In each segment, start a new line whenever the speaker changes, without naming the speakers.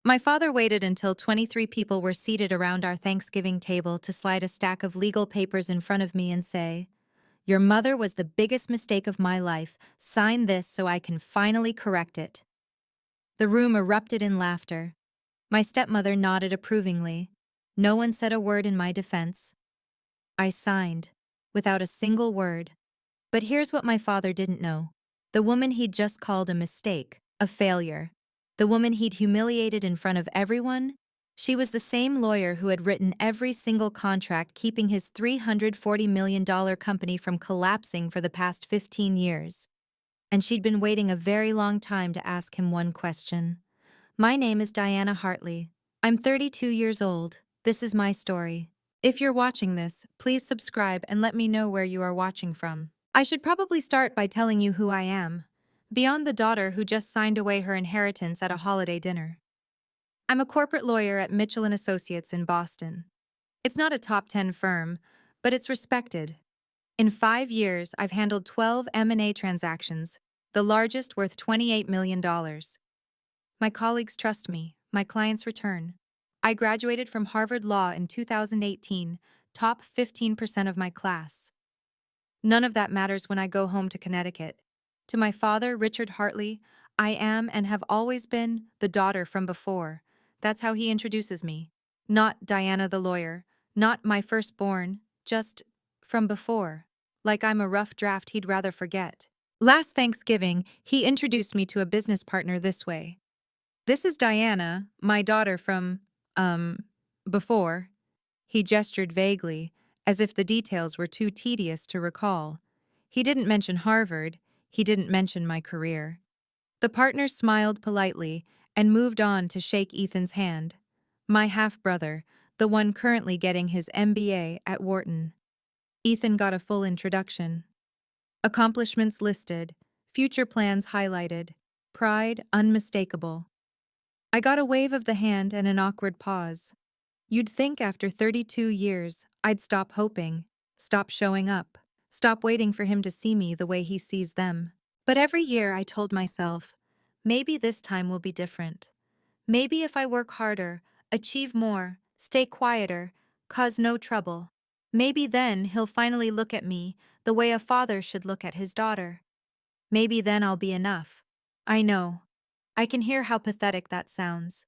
My father waited until 23 people were seated around our Thanksgiving table to slide a stack of legal papers in front of me and say, "Your mother was the biggest mistake of my life. Sign this so I can finally correct it." The room erupted in laughter. My stepmother nodded approvingly. No one said a word in my defense. I signed, without a single word. But here's what my father didn't know. The woman he'd just called a mistake, a failure, the woman he'd humiliated in front of everyone, she was the same lawyer who had written every single contract keeping his $340 million company from collapsing for the past 15 years. And she'd been waiting a very long time to ask him one question. My name is Diana Hartley. I'm 32 years old. This is my story. If you're watching this, please subscribe and let me know where you are watching from. I should probably start by telling you who I am, beyond the daughter who just signed away her inheritance at a holiday dinner. I'm a corporate lawyer at Mitchell & Associates in Boston. It's not a top 10 firm, but it's respected. In 5 years, I've handled 12 M&A transactions, the largest worth $28 million. My colleagues trust me, my clients return. I graduated from Harvard Law in 2018, top 15% of my class. None of that matters when I go home to Connecticut. To my father, Richard Hartley, I am and have always been the daughter from before. That's how he introduces me. Not Diana the lawyer, not my firstborn, just from before. Like I'm a rough draft he'd rather forget. Last Thanksgiving, he introduced me to a business partner this way. "This is Diana, my daughter from, before." He gestured vaguely, as if the details were too tedious to recall. He didn't mention Harvard, he didn't mention my career. The partner smiled politely and moved on to shake Ethan's hand. My half-brother, the one currently getting his MBA at Wharton. Ethan got a full introduction. Accomplishments listed, future plans highlighted, pride unmistakable. I got a wave of the hand and an awkward pause. You'd think after 32 years, I'd stop hoping, stop showing up, stop waiting for him to see me the way he sees them. But every year I told myself, maybe this time will be different. Maybe if I work harder, achieve more, stay quieter, cause no trouble. Maybe then he'll finally look at me the way a father should look at his daughter. Maybe then I'll be enough. I know. I can hear how pathetic that sounds.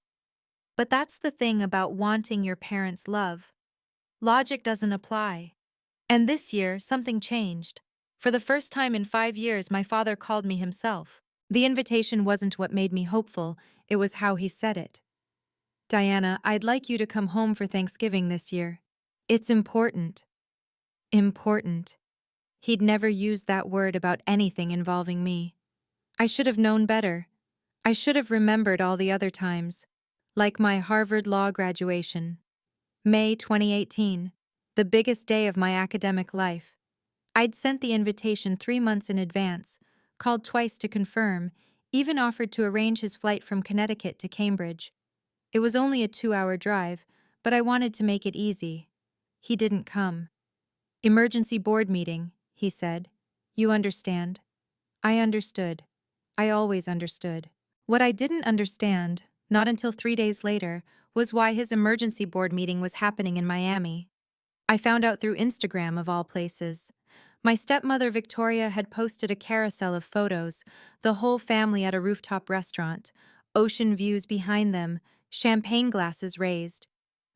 But that's the thing about wanting your parents' love. Logic doesn't apply. And this year, something changed. For the first time in 5 years, my father called me himself. The invitation wasn't what made me hopeful, it was how he said it. "Diana, I'd like you to come home for Thanksgiving this year. It's important." Important. He'd never used that word about anything involving me. I should have known better. I should have remembered all the other times. Like my Harvard Law graduation. May 2018, the biggest day of my academic life. I'd sent the invitation 3 months in advance, called twice to confirm, even offered to arrange his flight from Connecticut to Cambridge. It was only a 2-hour drive, but I wanted to make it easy. He didn't come. "Emergency board meeting," he said. "You understand." I understood. I always understood. What I didn't understand, not until 3 days later, was why his emergency board meeting was happening in Miami. I found out through Instagram of all places. My stepmother Victoria had posted a carousel of photos, the whole family at a rooftop restaurant, ocean views behind them, champagne glasses raised.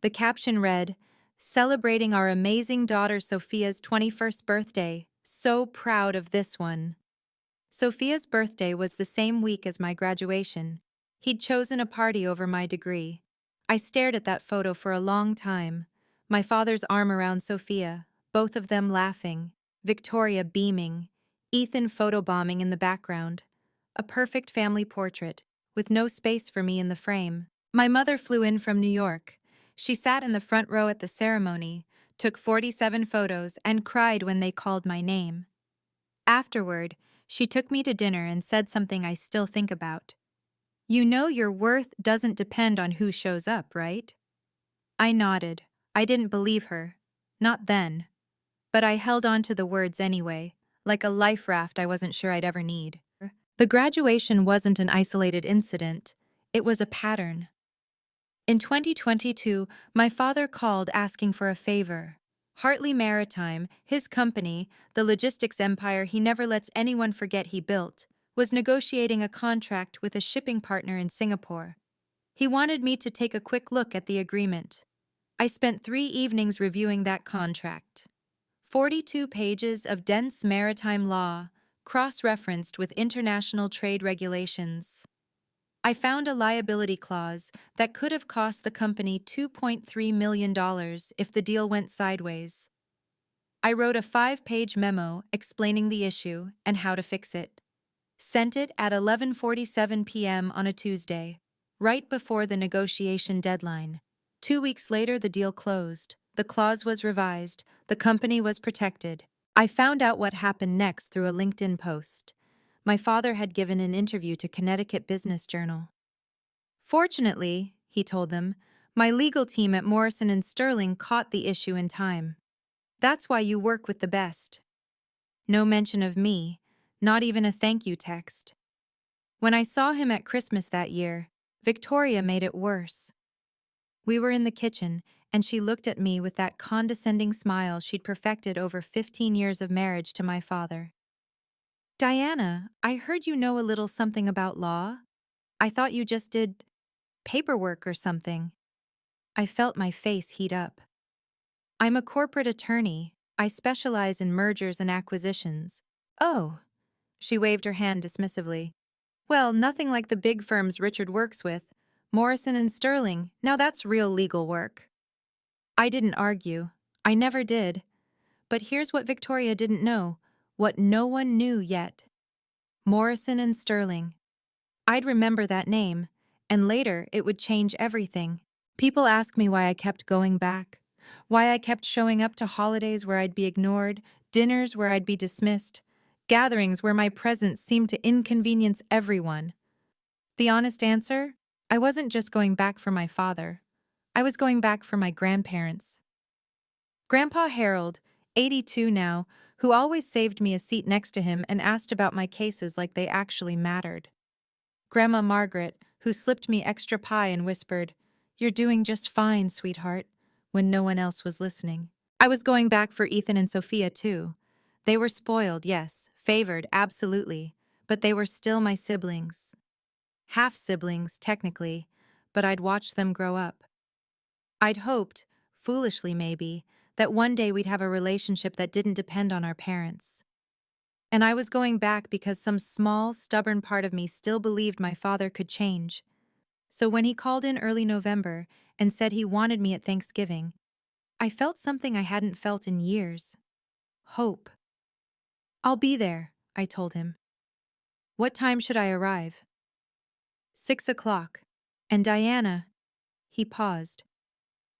The caption read, "Celebrating our amazing daughter Sophia's 21st birthday. So proud of this one." Sophia's birthday was the same week as my graduation. He'd chosen a party over my degree. I stared at that photo for a long time. My father's arm around Sophia, both of them laughing, Victoria beaming, Ethan photobombing in the background. A perfect family portrait, with no space for me in the frame. My mother flew in from New York. She sat in the front row at the ceremony, took 47 photos, and cried when they called my name. Afterward, she took me to dinner and said something I still think about. "You know your worth doesn't depend on who shows up, right?" I nodded. I didn't believe her. Not then. But I held on to the words anyway, like a life raft I wasn't sure I'd ever need. The graduation wasn't an isolated incident. It was a pattern. In 2022, my father called asking for a favor. Hartley Maritime, his company, the logistics empire he never lets anyone forget he built, was negotiating a contract with a shipping partner in Singapore. He wanted me to take a quick look at the agreement. I spent 3 evenings reviewing that contract. 42 pages of dense maritime law, cross-referenced with international trade regulations. I found a liability clause that could have cost the company $2.3 million if the deal went sideways. I wrote a 5-page memo explaining the issue and how to fix it. Sent it at 11:47 p.m. on a Tuesday, right before the negotiation deadline. 2 weeks later, the deal closed. The clause was revised. The company was protected. I found out what happened next through a LinkedIn post. My father had given an interview to Connecticut Business Journal. Fortunately, he told them, my legal team at Morrison and Sterling caught the issue in time. That's why you work with the best. No mention of me, not even a thank you text. When I saw him at Christmas that year, Victoria made it worse. We were in the kitchen, and she looked at me with that condescending smile she'd perfected over 15 years of marriage to my father. Diana, I heard you know a little something about law. I thought you just did paperwork or something. I felt my face heat up. I'm a corporate attorney. I specialize in mergers and acquisitions. Oh, she waved her hand dismissively. Well, nothing like the big firms Richard works with. Morrison and Sterling, now that's real legal work. I didn't argue. I never did. But here's what Victoria didn't know, what no one knew yet. Morrison and Sterling. I'd remember that name, and later it would change everything. People ask me why I kept going back, why I kept showing up to holidays where I'd be ignored, dinners where I'd be dismissed, gatherings where my presence seemed to inconvenience everyone. The honest answer? I wasn't just going back for my father. I was going back for my grandparents. Grandpa Harold, 82 now, who always saved me a seat next to him and asked about my cases like they actually mattered. Grandma Margaret, who slipped me extra pie and whispered, "You're doing just fine, sweetheart," when no one else was listening. I was going back for Ethan and Sophia, too. They were spoiled, yes, favored, absolutely, but they were still my siblings. Half-siblings, technically, but I'd watched them grow up. I'd hoped, foolishly maybe, that one day we'd have a relationship that didn't depend on our parents. And I was going back because some small, stubborn part of me still believed my father could change. So when he called in early November and said he wanted me at Thanksgiving, I felt something I hadn't felt in years. Hope. "I'll be there," I told him. "What time should I arrive?" 6 o'clock. And Diana, he paused.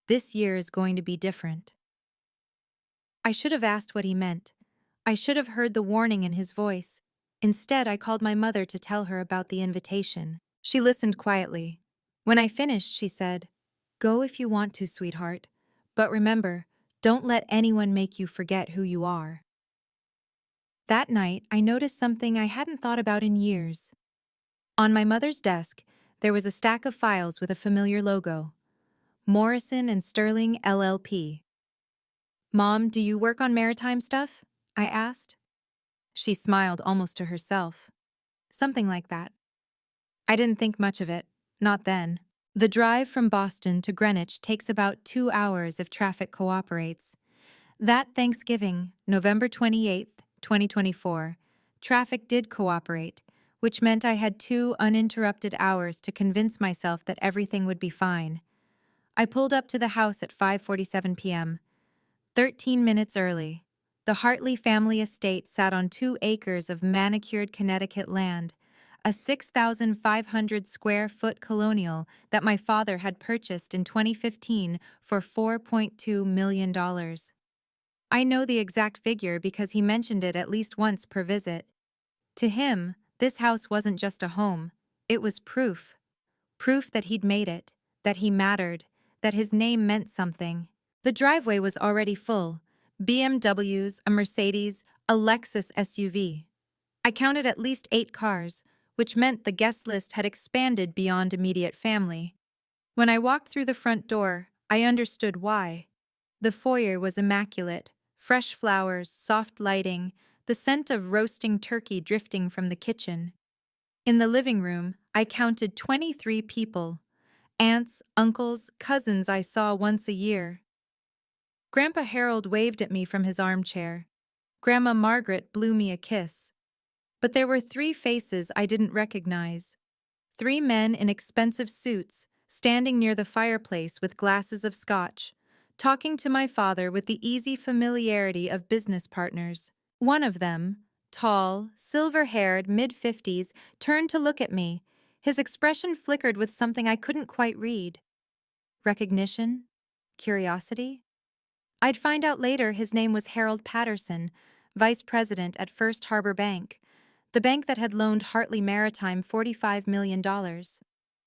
"This year is going to be different." I should have asked what he meant. I should have heard the warning in his voice. Instead, I called my mother to tell her about the invitation. She listened quietly. When I finished, she said, "Go if you want to, sweetheart. But remember, don't let anyone make you forget who you are." That night, I noticed something I hadn't thought about in years. On my mother's desk, there was a stack of files with a familiar logo. Morrison and Sterling, LLP. "Mom, do you work on maritime stuff?" I asked. She smiled almost to herself. "Something like that." I didn't think much of it. Not then. The drive from Boston to Greenwich takes about 2 hours if traffic cooperates. That Thanksgiving, November 28th, 2024, traffic did cooperate, which meant I had 2 uninterrupted hours to convince myself that everything would be fine. I pulled up to the house at 5:47 p.m., 13 minutes early. The Hartley family estate sat on 2 acres of manicured Connecticut land, a 6,500 square foot colonial that my father had purchased in 2015 for $4.2 million. I know the exact figure because he mentioned it at least once per visit. To him, this house wasn't just a home, it was proof. Proof that he'd made it, that he mattered, that his name meant something. The driveway was already full. BMWs, a Mercedes, a Lexus SUV. I counted at least 8 cars, which meant the guest list had expanded beyond immediate family. When I walked through the front door, I understood why. The foyer was immaculate. Fresh flowers, soft lighting, the scent of roasting turkey drifting from the kitchen. In the living room, I counted 23 people. Aunts, uncles, cousins I saw once a year. Grandpa Harold waved at me from his armchair. Grandma Margaret blew me a kiss. But there were three faces I didn't recognize. Three men in expensive suits, standing near the fireplace with glasses of scotch, talking to my father with the easy familiarity of business partners. One of them, tall, silver-haired, mid-50s, turned to look at me. His expression flickered with something I couldn't quite read. Recognition? Curiosity? I'd find out later his name was Harold Patterson, vice president at First Harbor Bank, the bank that had loaned Hartley Maritime $45 million.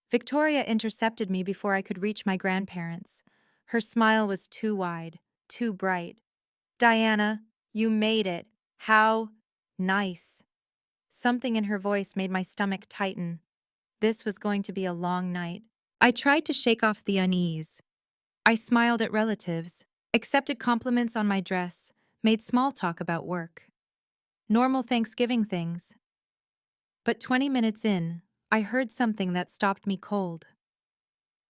Victoria intercepted me before I could reach my grandparents. Her smile was too wide, too bright. "Diana, you made it. How nice." Something in her voice made my stomach tighten. This was going to be a long night. I tried to shake off the unease. I smiled at relatives, accepted compliments on my dress, made small talk about work. Normal Thanksgiving things. But 20 minutes in, I heard something that stopped me cold.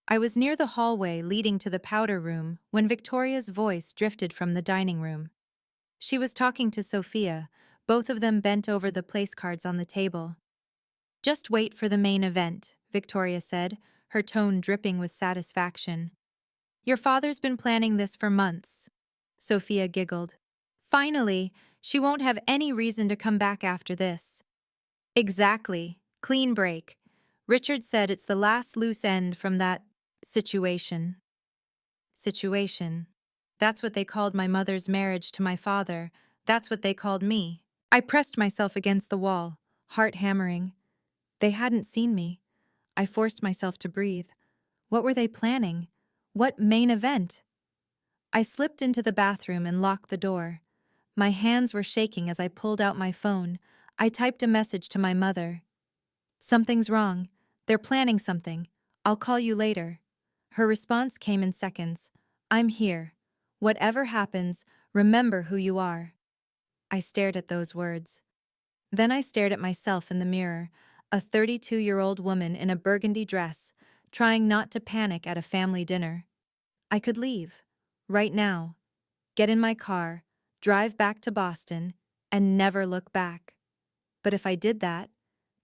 I was near the hallway leading to the powder room when Victoria's voice drifted from the dining room. She was talking to Sophia, both of them bent over the place cards on the table. "Just wait for the main event," Victoria said, her tone dripping with satisfaction. "Your father's been planning this for months." Sophia giggled. "Finally, she won't have any reason to come back after this." "Exactly. Clean break. Richard said it's the last loose end from that situation." Situation. That's what they called my mother's marriage to my father. That's what they called me. I pressed myself against the wall, heart hammering. They hadn't seen me. I forced myself to breathe. What were they planning? What main event? I slipped into the bathroom and locked the door. My hands were shaking as I pulled out my phone. I typed a message to my mother. "Something's wrong. They're planning something. I'll call you later." Her response came in seconds. "I'm here. Whatever happens, remember who you are." I stared at those words. Then I stared at myself in the mirror, a 32-year-old woman in a burgundy dress, trying not to panic at a family dinner. I could leave. Right now. Get in my car, drive back to Boston, and never look back. But if I did that,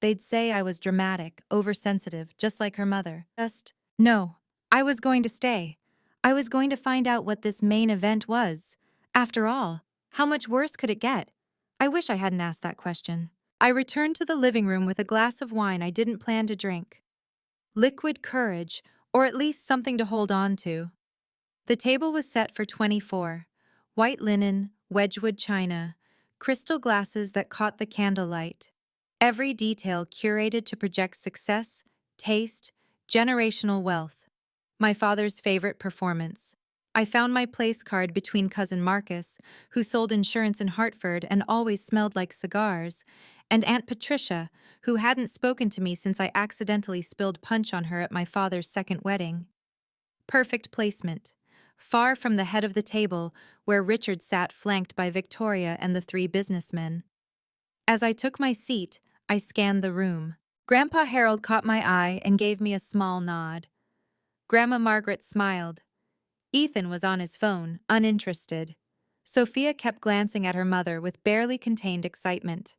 they'd say I was dramatic, oversensitive, just like her mother. No, I was going to stay. I was going to find out what this main event was. After all, how much worse could it get? I wish I hadn't asked that question. I returned to the living room with a glass of wine I didn't plan to drink. Liquid courage, or at least something to hold on to. The table was set for 24. White linen, Wedgwood china, crystal glasses that caught the candlelight. Every detail curated to project success, taste, generational wealth. My father's favorite performance. I found my place card between Cousin Marcus, who sold insurance in Hartford and always smelled like cigars, and Aunt Patricia, who hadn't spoken to me since I accidentally spilled punch on her at my father's second wedding. Perfect placement. Far from the head of the table, where Richard sat flanked by Victoria and the three businessmen. As I took my seat, I scanned the room. Grandpa Harold caught my eye and gave me a small nod. Grandma Margaret smiled. Ethan was on his phone, uninterested. Sophia kept glancing at her mother with barely contained excitement.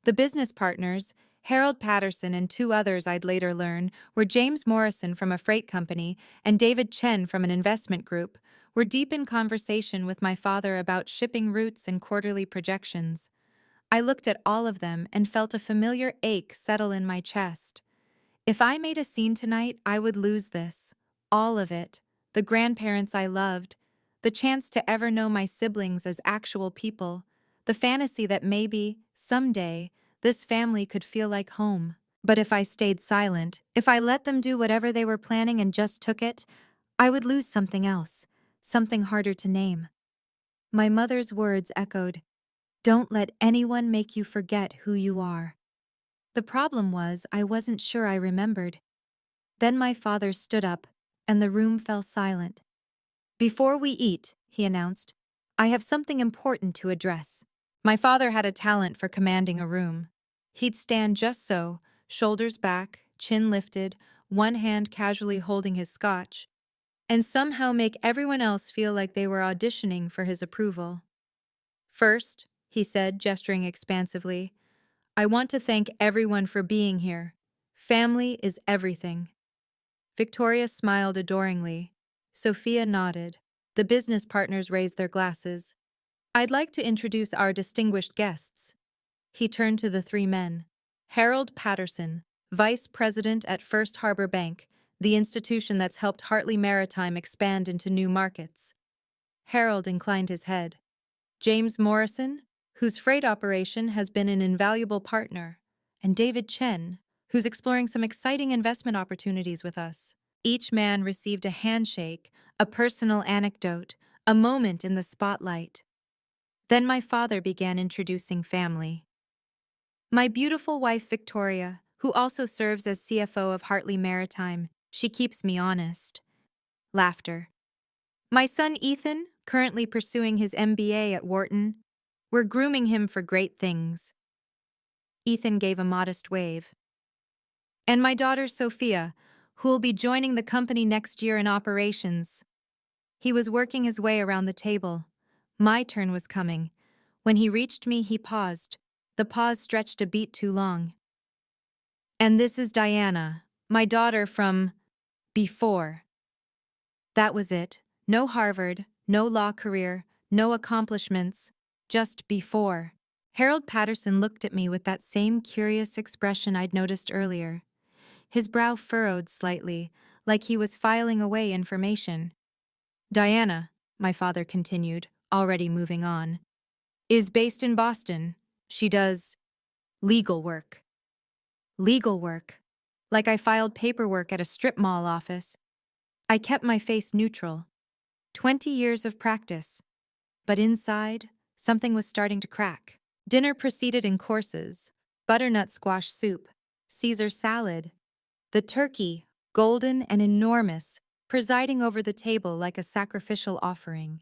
The business partners, Harold Patterson and two others I'd later learn, were James Morrison from a freight company and David Chen from an investment group, were deep in conversation with my father about shipping routes and quarterly projections. I looked at all of them and felt a familiar ache settle in my chest. If I made a scene tonight, I would lose this. All of it. The grandparents I loved. The chance to ever know my siblings as actual people. The fantasy that maybe, someday, this family could feel like home. But if I stayed silent, if I let them do whatever they were planning and just took it, I would lose something else, something harder to name. My mother's words echoed, "Don't let anyone make you forget who you are." The problem was I wasn't sure I remembered. Then my father stood up, and the room fell silent. "Before we eat," he announced, "I have something important to address." My father had a talent for commanding a room. He'd stand just so, shoulders back, chin lifted, one hand casually holding his scotch, and somehow make everyone else feel like they were auditioning for his approval. "First," he said, gesturing expansively, "I want to thank everyone for being here. Family is everything." Victoria smiled adoringly. Sophia nodded. The business partners raised their glasses. "I'd like to introduce our distinguished guests." He turned to the three men. "Harold Patterson, Vice President at First Harbor Bank, the institution that's helped Hartley Maritime expand into new markets." Harold inclined his head. "James Morrison, whose freight operation has been an invaluable partner, and David Chen, who's exploring some exciting investment opportunities with us." Each man received a handshake, a personal anecdote, a moment in the spotlight. Then my father began introducing family. "My beautiful wife Victoria, who also serves as CFO of Hartley Maritime. She keeps me honest." Laughter. "My son Ethan, currently pursuing his MBA at Wharton. We're grooming him for great things." Ethan gave a modest wave. "And my daughter Sophia, who'll be joining the company next year in operations." He was working his way around the table. My turn was coming. When he reached me, he paused. The pause stretched a beat too long. "And this is Diana, my daughter from before." That was it. No Harvard, no law career, no accomplishments, just before. Harold Patterson looked at me with that same curious expression I'd noticed earlier. His brow furrowed slightly, like he was filing away information. "Diana," my father continued, already moving on, "is based in Boston. She does legal work." Legal work. Like I filed paperwork at a strip mall office. I kept my face neutral. 20 years of practice. But inside, something was starting to crack. Dinner proceeded in courses: butternut squash soup, Caesar salad, the turkey, golden and enormous, presiding over the table like a sacrificial offering.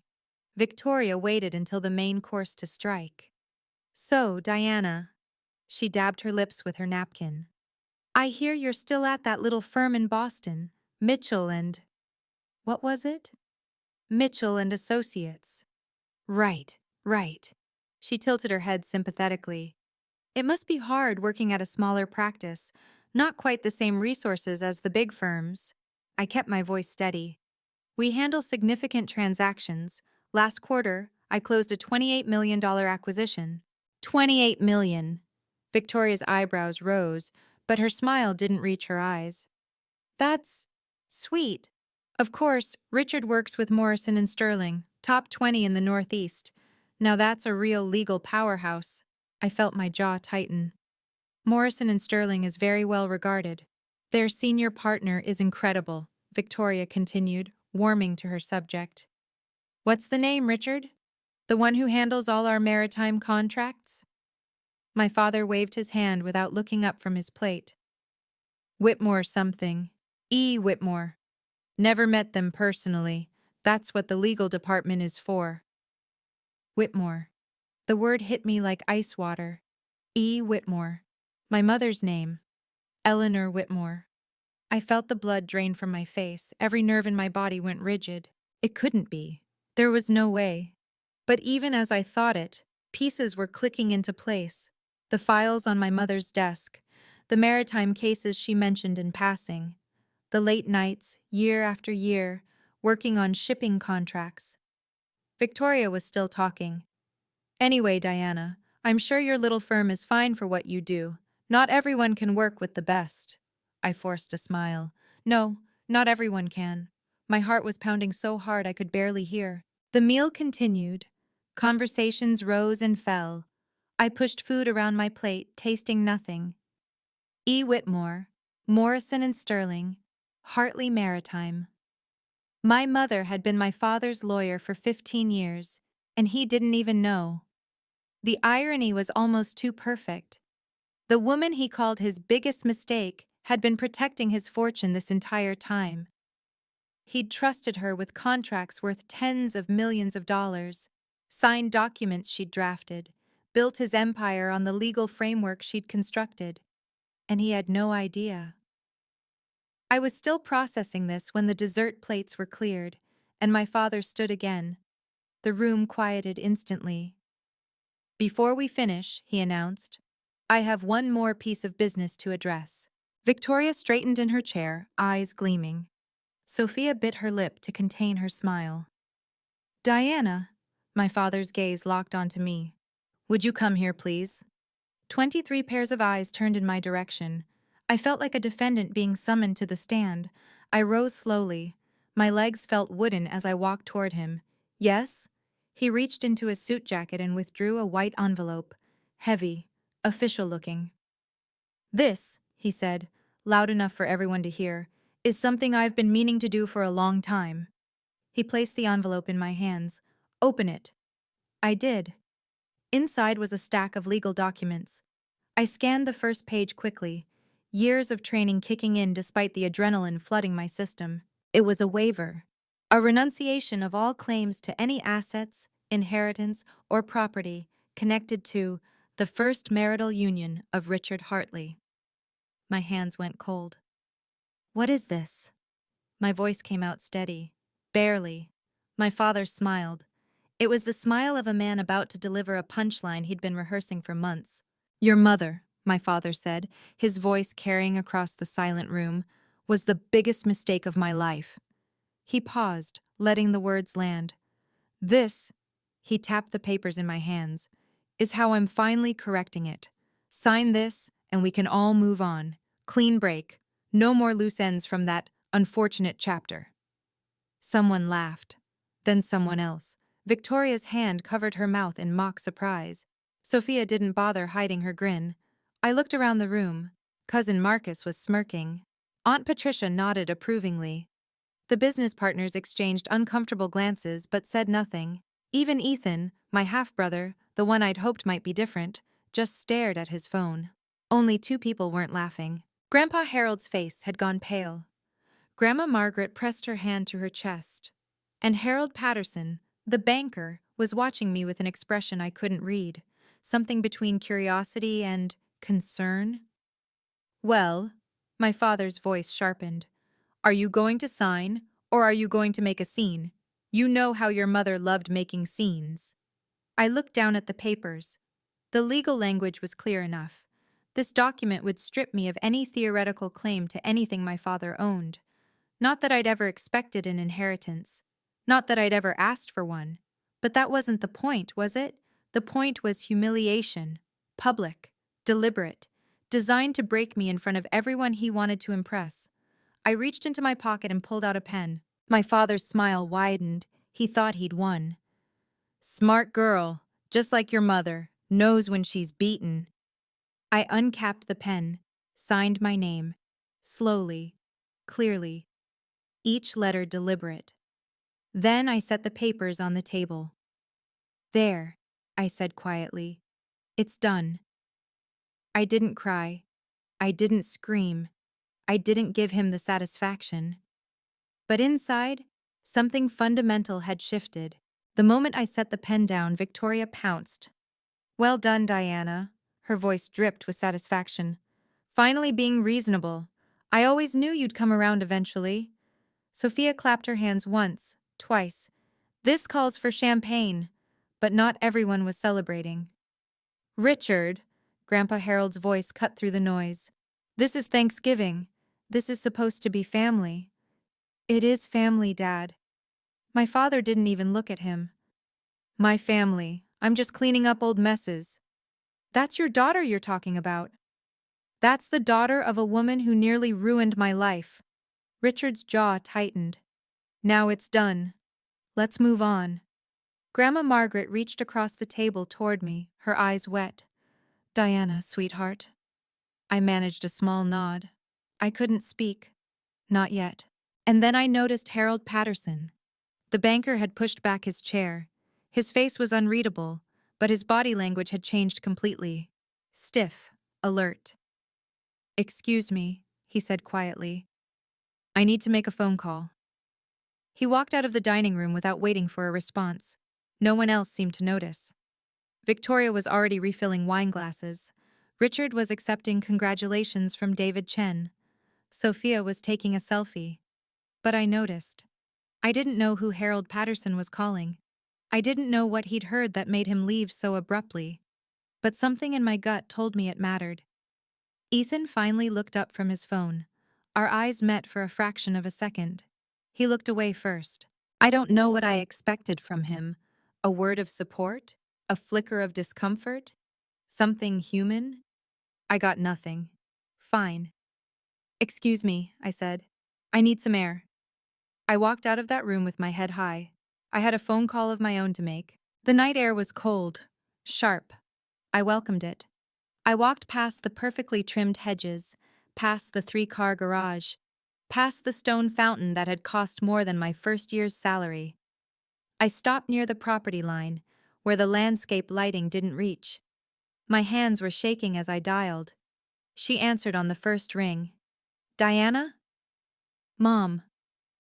Victoria waited until the main course to strike. "So, Diana," she dabbed her lips with her napkin, "I hear you're still at that little firm in Boston, Mitchell and—" what was it? "Mitchell and Associates." "Right, right." She tilted her head sympathetically. "It must be hard working at a smaller practice, not quite the same resources as the big firms." I kept my voice steady. "We handle significant transactions. Last quarter, I closed a $28 million acquisition." $28 million. Victoria's eyebrows rose, but her smile didn't reach her eyes. "That's sweet. Of course, Richard works with Morrison and Sterling, top 20 in the Northeast. Now that's a real legal powerhouse." I felt my jaw tighten. "Morrison and Sterling is very well regarded. Their senior partner is incredible," Victoria continued, warming to her subject. "What's the name, Richard? The one who handles all our maritime contracts?" My father waved his hand without looking up from his plate. "Whitmore something. E. Whitmore. Never met them personally. That's what the legal department is for." Whitmore. The word hit me like ice water. E. Whitmore. My mother's name. Eleanor Whitmore. I felt the blood drain from my face. Every nerve in my body went rigid. It couldn't be. There was no way. But even as I thought it, pieces were clicking into place. The files on my mother's desk, the maritime cases she mentioned in passing, the late nights, year after year, working on shipping contracts. Victoria was still talking. "Anyway, Diana, I'm sure your little firm is fine for what you do. Not everyone can work with the best." I forced a smile. "No, not everyone can." My heart was pounding so hard I could barely hear. The meal continued. Conversations rose and fell. I pushed food around my plate, tasting nothing. E. Whitmore, Morrison and Sterling, Hartley Maritime. My mother had been my father's lawyer for 15 years, and he didn't even know. The irony was almost too perfect. The woman he called his biggest mistake had been protecting his fortune this entire time. He'd trusted her with contracts worth tens of millions of dollars, signed documents she'd drafted, built his empire on the legal framework she'd constructed, and he had no idea. I was still processing this when the dessert plates were cleared, and my father stood again. The room quieted instantly. "Before we finish," he announced, "I have one more piece of business to address." Victoria straightened in her chair, eyes gleaming. Sophia bit her lip to contain her smile. "Diana," my father's gaze locked onto me. "Would you come here, please?" 23 pairs of eyes turned in my direction. I felt like a defendant being summoned to the stand. I rose slowly. My legs felt wooden as I walked toward him. "Yes?" He reached into his suit jacket and withdrew a white envelope. Heavy, official-looking. "This," he said, loud enough for everyone to hear, "is something I've been meaning to do for a long time." He placed the envelope in my hands. "Open it." I did. Inside was a stack of legal documents. I scanned the first page quickly, years of training kicking in despite the adrenaline flooding my system. It was a waiver, a renunciation of all claims to any assets, inheritance, or property connected to the first marital union of Richard Hartley. My hands went cold. "What is this?" My voice came out steady. "Barely." My father smiled. It was the smile of a man about to deliver a punchline he'd been rehearsing for months. "Your mother," my father said, his voice carrying across the silent room, "was the biggest mistake of my life." He paused, letting the words land. "This," he tapped the papers in my hands, "is how I'm finally correcting it. Sign this, and we can all move on. Clean break. No more loose ends from that unfortunate chapter." Someone laughed. Then someone else. Victoria's hand covered her mouth in mock surprise. Sophia didn't bother hiding her grin. I looked around the room. Cousin Marcus was smirking. Aunt Patricia nodded approvingly. The business partners exchanged uncomfortable glances but said nothing. Even Ethan, my half-brother, the one I'd hoped might be different, just stared at his phone. Only two people weren't laughing. Grandpa Harold's face had gone pale. Grandma Margaret pressed her hand to her chest. And Harold Patterson, the banker, was watching me with an expression I couldn't read, something between curiosity and concern. "Well," my father's voice sharpened, "are you going to sign, or are you going to make a scene? You know how your mother loved making scenes." I looked down at the papers. The legal language was clear enough. This document would strip me of any theoretical claim to anything my father owned. Not that I'd ever expected an inheritance. Not that I'd ever asked for one. But that wasn't the point, was it? The point was humiliation. Public. Deliberate. Designed to break me in front of everyone he wanted to impress. I reached into my pocket and pulled out a pen. My father's smile widened. He thought he'd won. "Smart girl. Just like your mother. Knows when she's beaten." I uncapped the pen. Signed my name. Slowly. Clearly. Each letter deliberate. Then I set the papers on the table. "There," I said quietly. "It's done." I didn't cry. I didn't scream. I didn't give him the satisfaction. But inside, something fundamental had shifted. The moment I set the pen down, Victoria pounced. "Well done, Diana." Her voice dripped with satisfaction. "Finally being reasonable. I always knew you'd come around eventually." Sophia clapped her hands once, twice. "This calls for champagne." But not everyone was celebrating. "Richard," Grandpa Harold's voice cut through the noise. "This is Thanksgiving. This is supposed to be family." "It is family, Dad." My father didn't even look at him. "My family. I'm just cleaning up old messes." "That's your daughter you're talking about." "That's the daughter of a woman who nearly ruined my life." Richard's jaw tightened. "Now it's done. Let's move on." Grandma Margaret reached across the table toward me, her eyes wet. "Diana, sweetheart." I managed a small nod. I couldn't speak. Not yet. And then I noticed Harold Patterson. The banker had pushed back his chair. His face was unreadable, but his body language had changed completely. Stiff, alert. "Excuse me," he said quietly. "I need to make a phone call." He walked out of the dining room without waiting for a response. No one else seemed to notice. Victoria was already refilling wine glasses. Richard was accepting congratulations from David Chen. Sophia was taking a selfie. But I noticed. I didn't know who Harold Patterson was calling. I didn't know what he'd heard that made him leave so abruptly. But something in my gut told me it mattered. Ethan finally looked up from his phone. Our eyes met for a fraction of a second. He looked away first. I don't know what I expected from him. A word of support? A flicker of discomfort? Something human? I got nothing. Fine. Excuse me, I said. I need some air. I walked out of that room with my head high. I had a phone call of my own to make. The night air was cold, sharp. I welcomed it. I walked past the perfectly trimmed hedges, past the three-car garage, past the stone fountain that had cost more than my first year's salary. I stopped near the property line, where the landscape lighting didn't reach. My hands were shaking as I dialed. She answered on the first ring. Diana? Mom.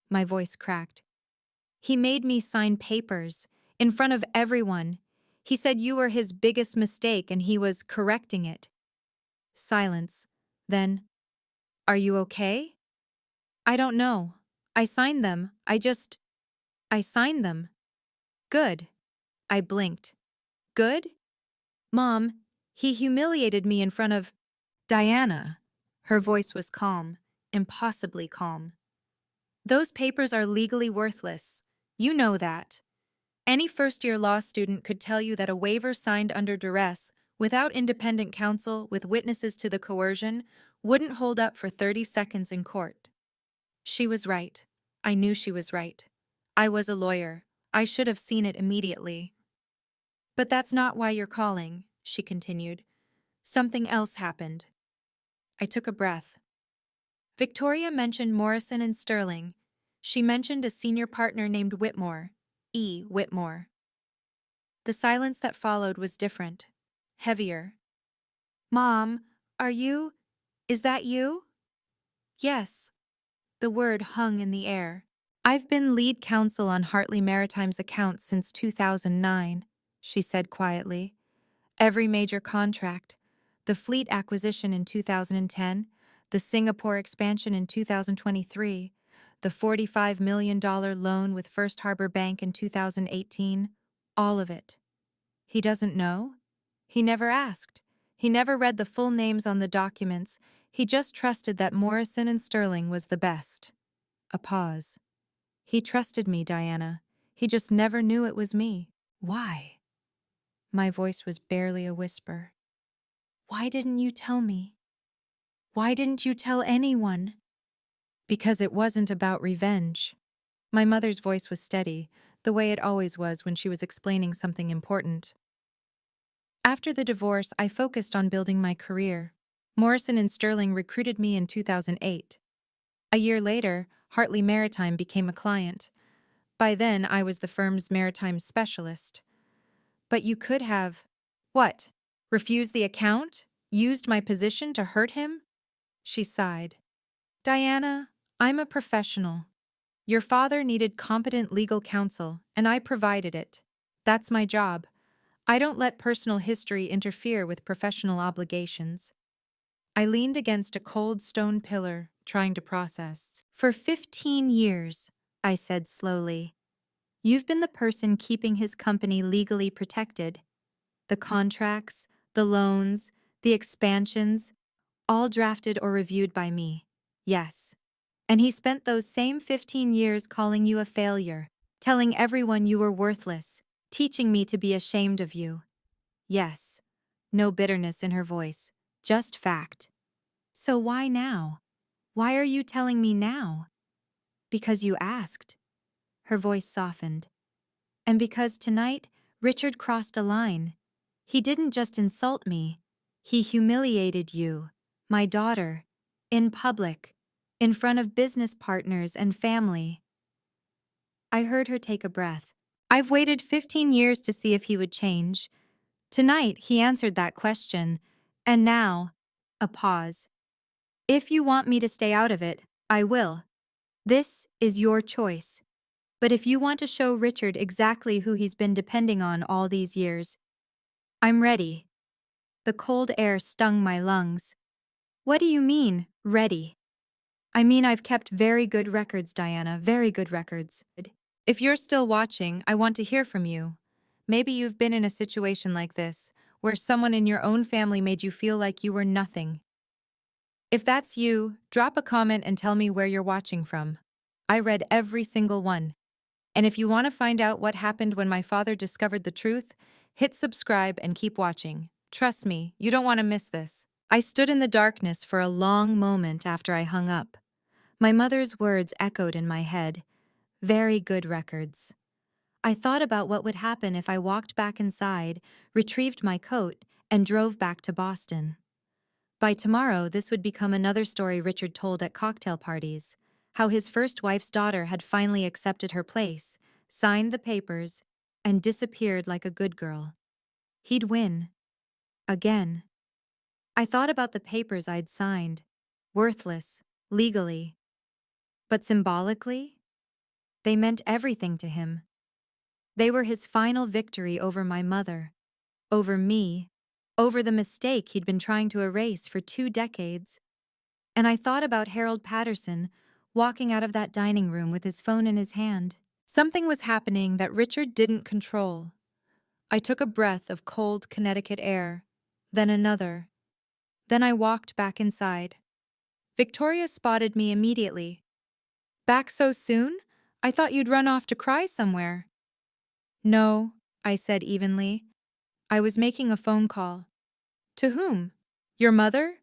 My voice cracked. He made me sign papers, in front of everyone. He said you were his biggest mistake and he was correcting it. Silence. Then, are you okay? I don't know. I signed them. I signed them. Good. I blinked. Good? Mom, he humiliated me in front of Diana. Her voice was calm, impossibly calm. Those papers are legally worthless. You know that. Any first-year law student could tell you that a waiver signed under duress, without independent counsel, with witnesses to the coercion, wouldn't hold up for 30 seconds in court. She was right. I knew she was right. I was a lawyer. I should have seen it immediately. But that's not why you're calling, she continued. Something else happened. I took a breath. Victoria mentioned Morrison and Sterling. She mentioned a senior partner named Whitmore, E. Whitmore. The silence that followed was different, heavier. Mom, is that you? Yes. The word hung in the air. I've been lead counsel on Hartley Maritime's account since 2009, she said quietly. Every major contract, the fleet acquisition in 2010, the Singapore expansion in 2023, the $45 million loan with First Harbor Bank in 2018, all of it. He doesn't know? He never asked. He never read the full names on the documents. He just trusted that Morrison and Sterling was the best. A pause. He trusted me, Diana. He just never knew it was me. Why? My voice was barely a whisper. Why didn't you tell me? Why didn't you tell anyone? Because it wasn't about revenge. My mother's voice was steady, the way it always was when she was explaining something important. After the divorce, I focused on building my career. Morrison and Sterling recruited me in 2008. A year later, Hartley Maritime became a client. By then, I was the firm's maritime specialist. But you could have… What? Refused the account? Used my position to hurt him? She sighed. Diana, I'm a professional. Your father needed competent legal counsel, and I provided it. That's my job. I don't let personal history interfere with professional obligations. I leaned against a cold stone pillar, trying to process. For 15 years, I said slowly, you've been the person keeping his company legally protected. The contracts, the loans, the expansions, all drafted or reviewed by me. Yes. And he spent those same 15 years calling you a failure, telling everyone you were worthless, teaching me to be ashamed of you. Yes. No bitterness in her voice, just fact. So why now? Why are you telling me now? Because you asked. Her voice softened. And because tonight, Richard crossed a line. He didn't just insult me. He humiliated you, my daughter, in public, in front of business partners and family. I heard her take a breath. I've waited 15 years to see if he would change. Tonight, he answered that question. And now, a pause. If you want me to stay out of it, I will. This is your choice. But if you want to show Richard exactly who he's been depending on all these years, I'm ready. The cold air stung my lungs. What do you mean, ready? I mean, I've kept very good records, Diana, very good records. If you're still watching, I want to hear from you. Maybe you've been in a situation like this, where someone in your own family made you feel like you were nothing. If that's you, drop a comment and tell me where you're watching from. I read every single one. And if you want to find out what happened when my father discovered the truth, hit subscribe and keep watching. Trust me, you don't want to miss this. I stood in the darkness for a long moment after I hung up. My mother's words echoed in my head. Very good records. I thought about what would happen if I walked back inside, retrieved my coat, and drove back to Boston. By tomorrow, this would become another story Richard told at cocktail parties. How his first wife's daughter had finally accepted her place, signed the papers, and disappeared like a good girl. He'd win. Again. I thought about the papers I'd signed. Worthless, legally. But symbolically, they meant everything to him. They were his final victory over my mother, over me, over the mistake he'd been trying to erase for 2 decades. And I thought about Harold Patterson walking out of that dining room with his phone in his hand. Something was happening that Richard didn't control. I took a breath of cold Connecticut air, then another. Then I walked back inside. Victoria spotted me immediately. Back so soon? I thought you'd run off to cry somewhere. No, I said evenly. I was making a phone call. To whom? Your mother?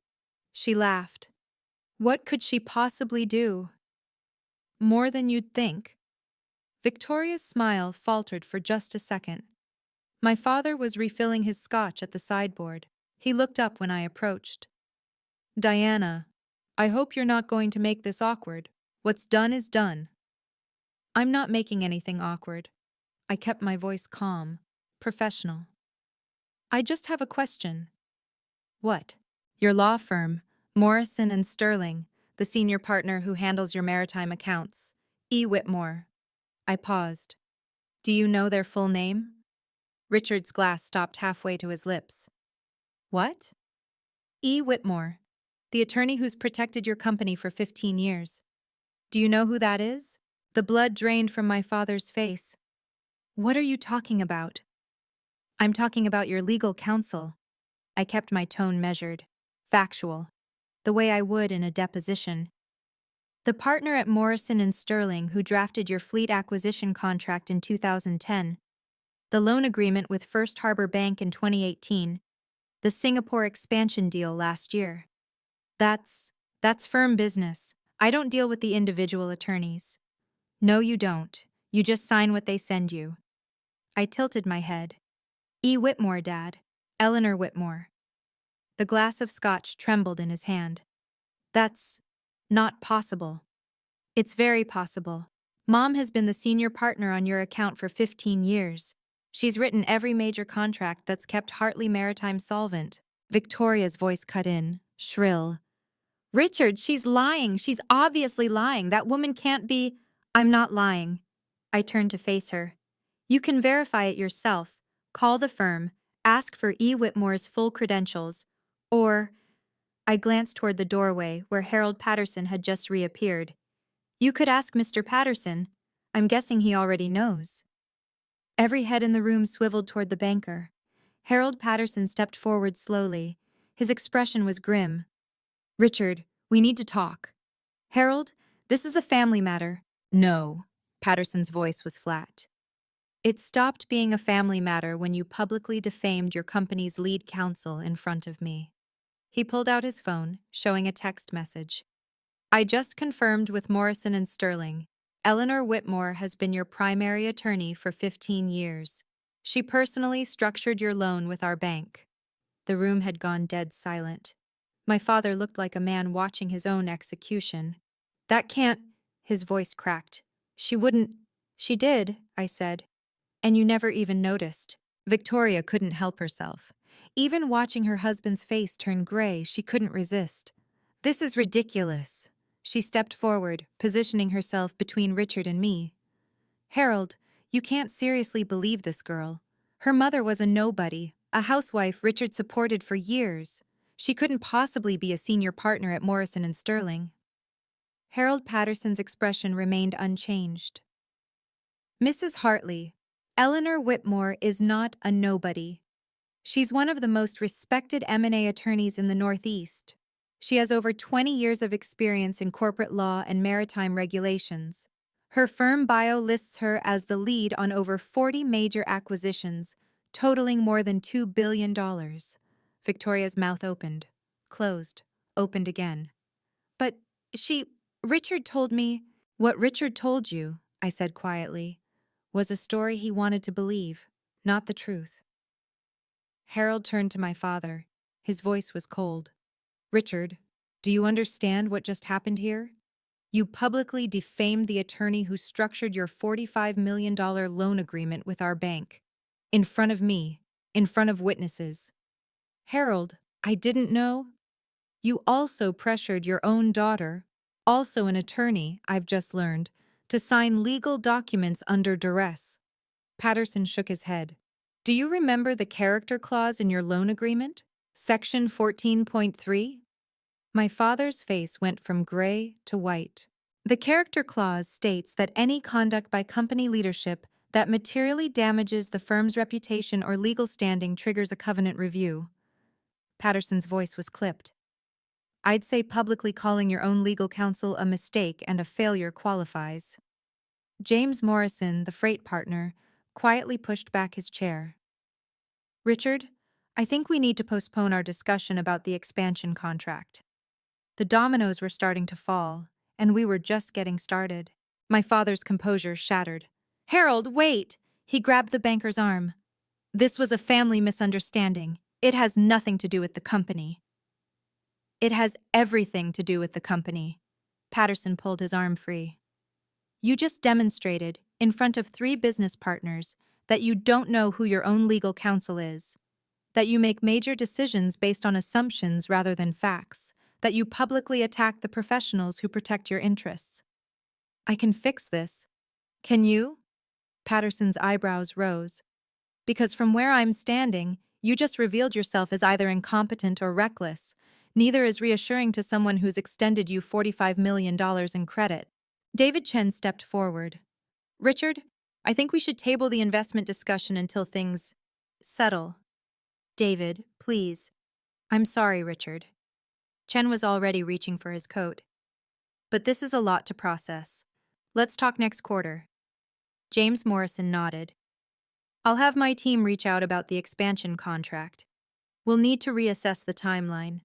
She laughed. What could she possibly do? More than you'd think. Victoria's smile faltered for just a second. My father was refilling his scotch at the sideboard. He looked up when I approached. Diana, I hope you're not going to make this awkward. What's done is done. I'm not making anything awkward. I kept my voice calm, professional. I just have a question. What? Your law firm, Morrison and Sterling, the senior partner who handles your maritime accounts. E. Whitmore. I paused. Do you know their full name? Richard's glass stopped halfway to his lips. What? E. Whitmore, the attorney who's protected your company for 15 years. Do you know who that is? The blood drained from my father's face. What are you talking about? I'm talking about your legal counsel. I kept my tone measured, factual, the way I would in a deposition. The partner at Morrison and Sterling who drafted your fleet acquisition contract in 2010, the loan agreement with First Harbor Bank in 2018, the Singapore expansion deal last year. That's firm business. I don't deal with the individual attorneys. No, you don't. You just sign what they send you. I tilted my head. E. Whitmore, Dad. Eleanor Whitmore. The glass of scotch trembled in his hand. That's not possible. It's very possible. Mom has been the senior partner on your account for 15 years. She's written every major contract that's kept Hartley Maritime solvent. Victoria's voice cut in, shrill. Richard, she's lying. She's obviously lying. That woman can't be. I'm not lying. I turned to face her. You can verify it yourself. Call the firm. Ask for E. Whitmore's full credentials. Or, I glanced toward the doorway where Harold Patterson had just reappeared. You could ask Mr. Patterson. I'm guessing he already knows. Every head in the room swiveled toward the banker. Harold Patterson stepped forward slowly. His expression was grim. Richard, we need to talk. Harold, this is a family matter. No. Patterson's voice was flat. It stopped being a family matter when you publicly defamed your company's lead counsel in front of me. He pulled out his phone, showing a text message. I just confirmed with Morrison and Sterling. Eleanor Whitmore has been your primary attorney for 15 years. She personally structured your loan with our bank. The room had gone dead silent. My father looked like a man watching his own execution. That can't, his voice cracked. She wouldn't. She did, I said. And you never even noticed. Victoria couldn't help herself. Even watching her husband's face turn gray, she couldn't resist. This is ridiculous. She stepped forward, positioning herself between Richard and me. Harold, you can't seriously believe this girl. Her mother was a nobody, a housewife Richard supported for years. She couldn't possibly be a senior partner at Morrison and Sterling. Harold Patterson's expression remained unchanged. Mrs. Hartley, Eleanor Whitmore is not a nobody. She's one of the most respected M&A attorneys in the Northeast. She has over 20 years of experience in corporate law and maritime regulations. Her firm bio lists her as the lead on over 40 major acquisitions, totaling more than $2 billion. Victoria's mouth opened, closed, opened again. But Richard told me. What Richard told you, I said quietly, was a story he wanted to believe, not the truth. Harold turned to my father. His voice was cold. Richard, do you understand what just happened here? You publicly defamed the attorney who structured your $45 million loan agreement with our bank. In front of me, in front of witnesses. Harold, I didn't know. You also pressured your own daughter, also an attorney, I've just learned, to sign legal documents under duress. Patterson shook his head. Do you remember the character clause in your loan agreement? Section 14.3? My father's face went from gray to white. The character clause states that any conduct by company leadership that materially damages the firm's reputation or legal standing triggers a covenant review. Patterson's voice was clipped. I'd say publicly calling your own legal counsel a mistake and a failure qualifies. James Morrison, the freight partner, quietly pushed back his chair. Richard, I think we need to postpone our discussion about the expansion contract. The dominoes were starting to fall, and we were just getting started. My father's composure shattered. Harold, wait! He grabbed the banker's arm. This was a family misunderstanding. It has nothing to do with the company. It has everything to do with the company. Patterson pulled his arm free. You just demonstrated, in front of 3 business partners, that you don't know who your own legal counsel is, that you make major decisions based on assumptions rather than facts, that you publicly attack the professionals who protect your interests. I can fix this. Can you? Patterson's eyebrows rose. Because from where I'm standing, you just revealed yourself as either incompetent or reckless. Neither is reassuring to someone who's extended you $45 million in credit. David Chen stepped forward. Richard, I think we should table the investment discussion until things settle. David, please. I'm sorry, Richard. Chen was already reaching for his coat. But this is a lot to process. Let's talk next quarter. James Morrison nodded. I'll have my team reach out about the expansion contract. We'll need to reassess the timeline.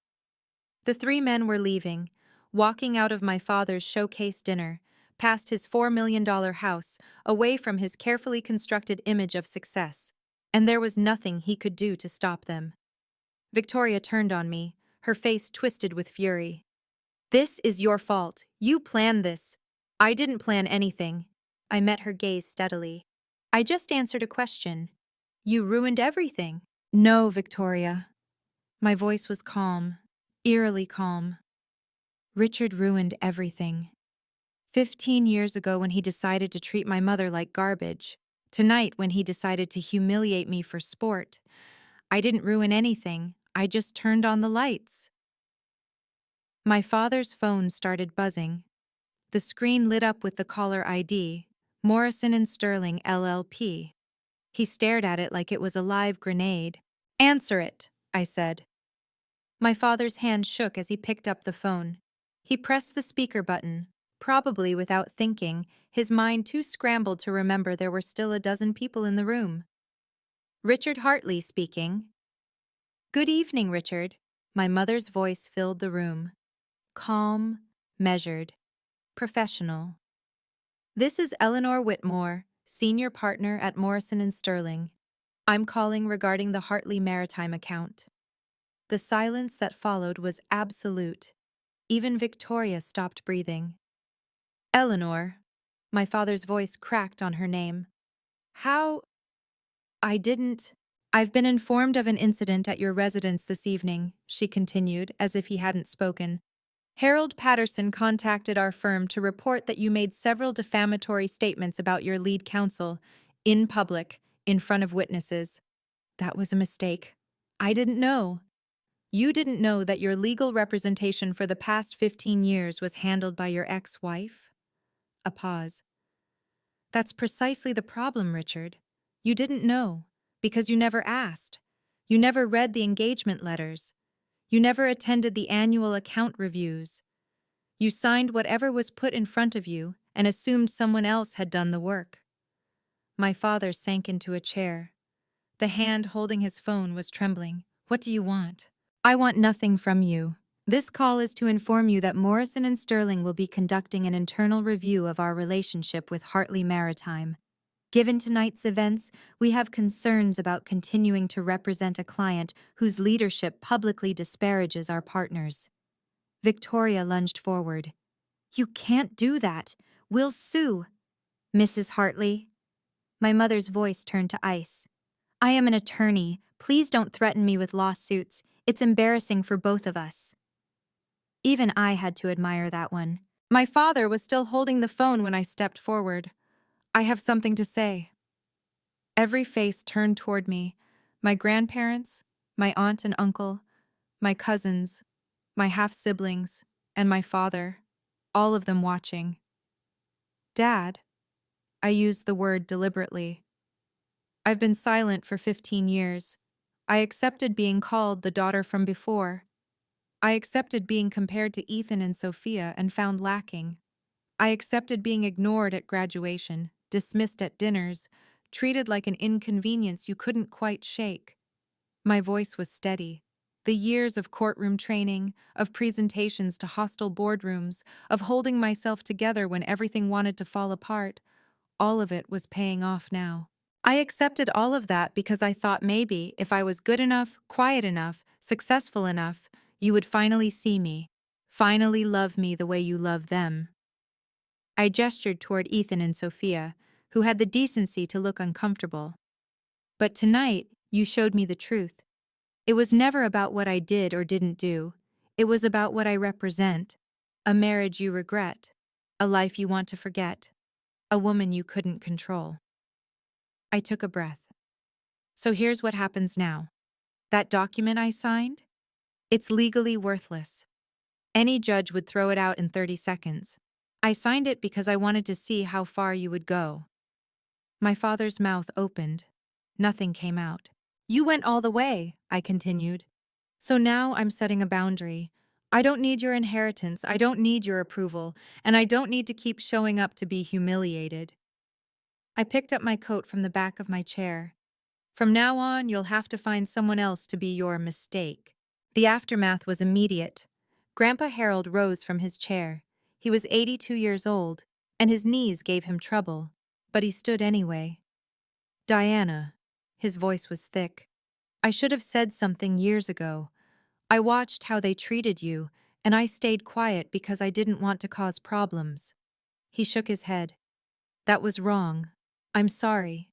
The 3 men were leaving, walking out of my father's showcase dinner, past his $4 million house, away from his carefully constructed image of success, and there was nothing he could do to stop them. Victoria turned on me, her face twisted with fury. This is your fault. You planned this. I didn't plan anything. I met her gaze steadily. I just answered a question. You ruined everything. No, Victoria. My voice was calm, eerily calm. Richard ruined everything. 15 years ago when he decided to treat my mother like garbage. Tonight when he decided to humiliate me for sport. I didn't ruin anything. I just turned on the lights. My father's phone started buzzing. The screen lit up with the caller ID, Morrison and Sterling LLP. He stared at it like it was a live grenade. Answer it, I said. My father's hand shook as he picked up the phone. He pressed the speaker button, probably without thinking, his mind too scrambled to remember there were still a dozen people in the room. Richard Hartley speaking. Good evening, Richard. My mother's voice filled the room. Calm, measured, professional. This is Eleanor Whitmore, senior partner at Morrison and Sterling. I'm calling regarding the Hartley Maritime account. The silence that followed was absolute. Even Victoria stopped breathing. Eleanor. My father's voice cracked on her name. How? I didn't. I've been informed of an incident at your residence this evening, she continued, as if he hadn't spoken. Harold Patterson contacted our firm to report that you made several defamatory statements about your lead counsel in public, in front of witnesses. That was a mistake. I didn't know. You didn't know that your legal representation for the past 15 years was handled by your ex-wife? A pause. That's precisely the problem, Richard. You didn't know, because you never asked. You never read the engagement letters. You never attended the annual account reviews. You signed whatever was put in front of you and assumed someone else had done the work. My father sank into a chair. The hand holding his phone was trembling. What do you want? I want nothing from you. This call is to inform you that Morrison and Sterling will be conducting an internal review of our relationship with Hartley Maritime. Given tonight's events, we have concerns about continuing to represent a client whose leadership publicly disparages our partners. Victoria lunged forward. You can't do that. We'll sue. Mrs. Hartley. My mother's voice turned to ice. I am an attorney. Please don't threaten me with lawsuits. It's embarrassing for both of us. Even I had to admire that one. My father was still holding the phone when I stepped forward. I have something to say. Every face turned toward me. My grandparents, my aunt and uncle, my cousins, my half-siblings, and my father, all of them watching. Dad, I used the word deliberately. I've been silent for 15 years. I accepted being called the daughter from before. I accepted being compared to Ethan and Sophia and found lacking. I accepted being ignored at graduation, dismissed at dinners, treated like an inconvenience you couldn't quite shake. My voice was steady. The years of courtroom training, of presentations to hostile boardrooms, of holding myself together when everything wanted to fall apart, all of it was paying off now. I accepted all of that because I thought maybe if I was good enough, quiet enough, successful enough, you would finally see me, finally love me the way you love them. I gestured toward Ethan and Sophia, who had the decency to look uncomfortable. But tonight, you showed me the truth. It was never about what I did or didn't do. It was about what I represent. A marriage you regret. A life you want to forget. A woman you couldn't control. I took a breath. So here's what happens now. That document I signed? It's legally worthless. Any judge would throw it out in 30 seconds. I signed it because I wanted to see how far you would go. My father's mouth opened. Nothing came out. You went all the way, I continued. So now I'm setting a boundary. I don't need your inheritance, I don't need your approval, and I don't need to keep showing up to be humiliated. I picked up my coat from the back of my chair. From now on, you'll have to find someone else to be your mistake. The aftermath was immediate. Grandpa Harold rose from his chair. He was 82 years old, and his knees gave him trouble, but he stood anyway. Diana. His voice was thick. I should have said something years ago. I watched how they treated you, and I stayed quiet because I didn't want to cause problems. He shook his head. That was wrong. I'm sorry.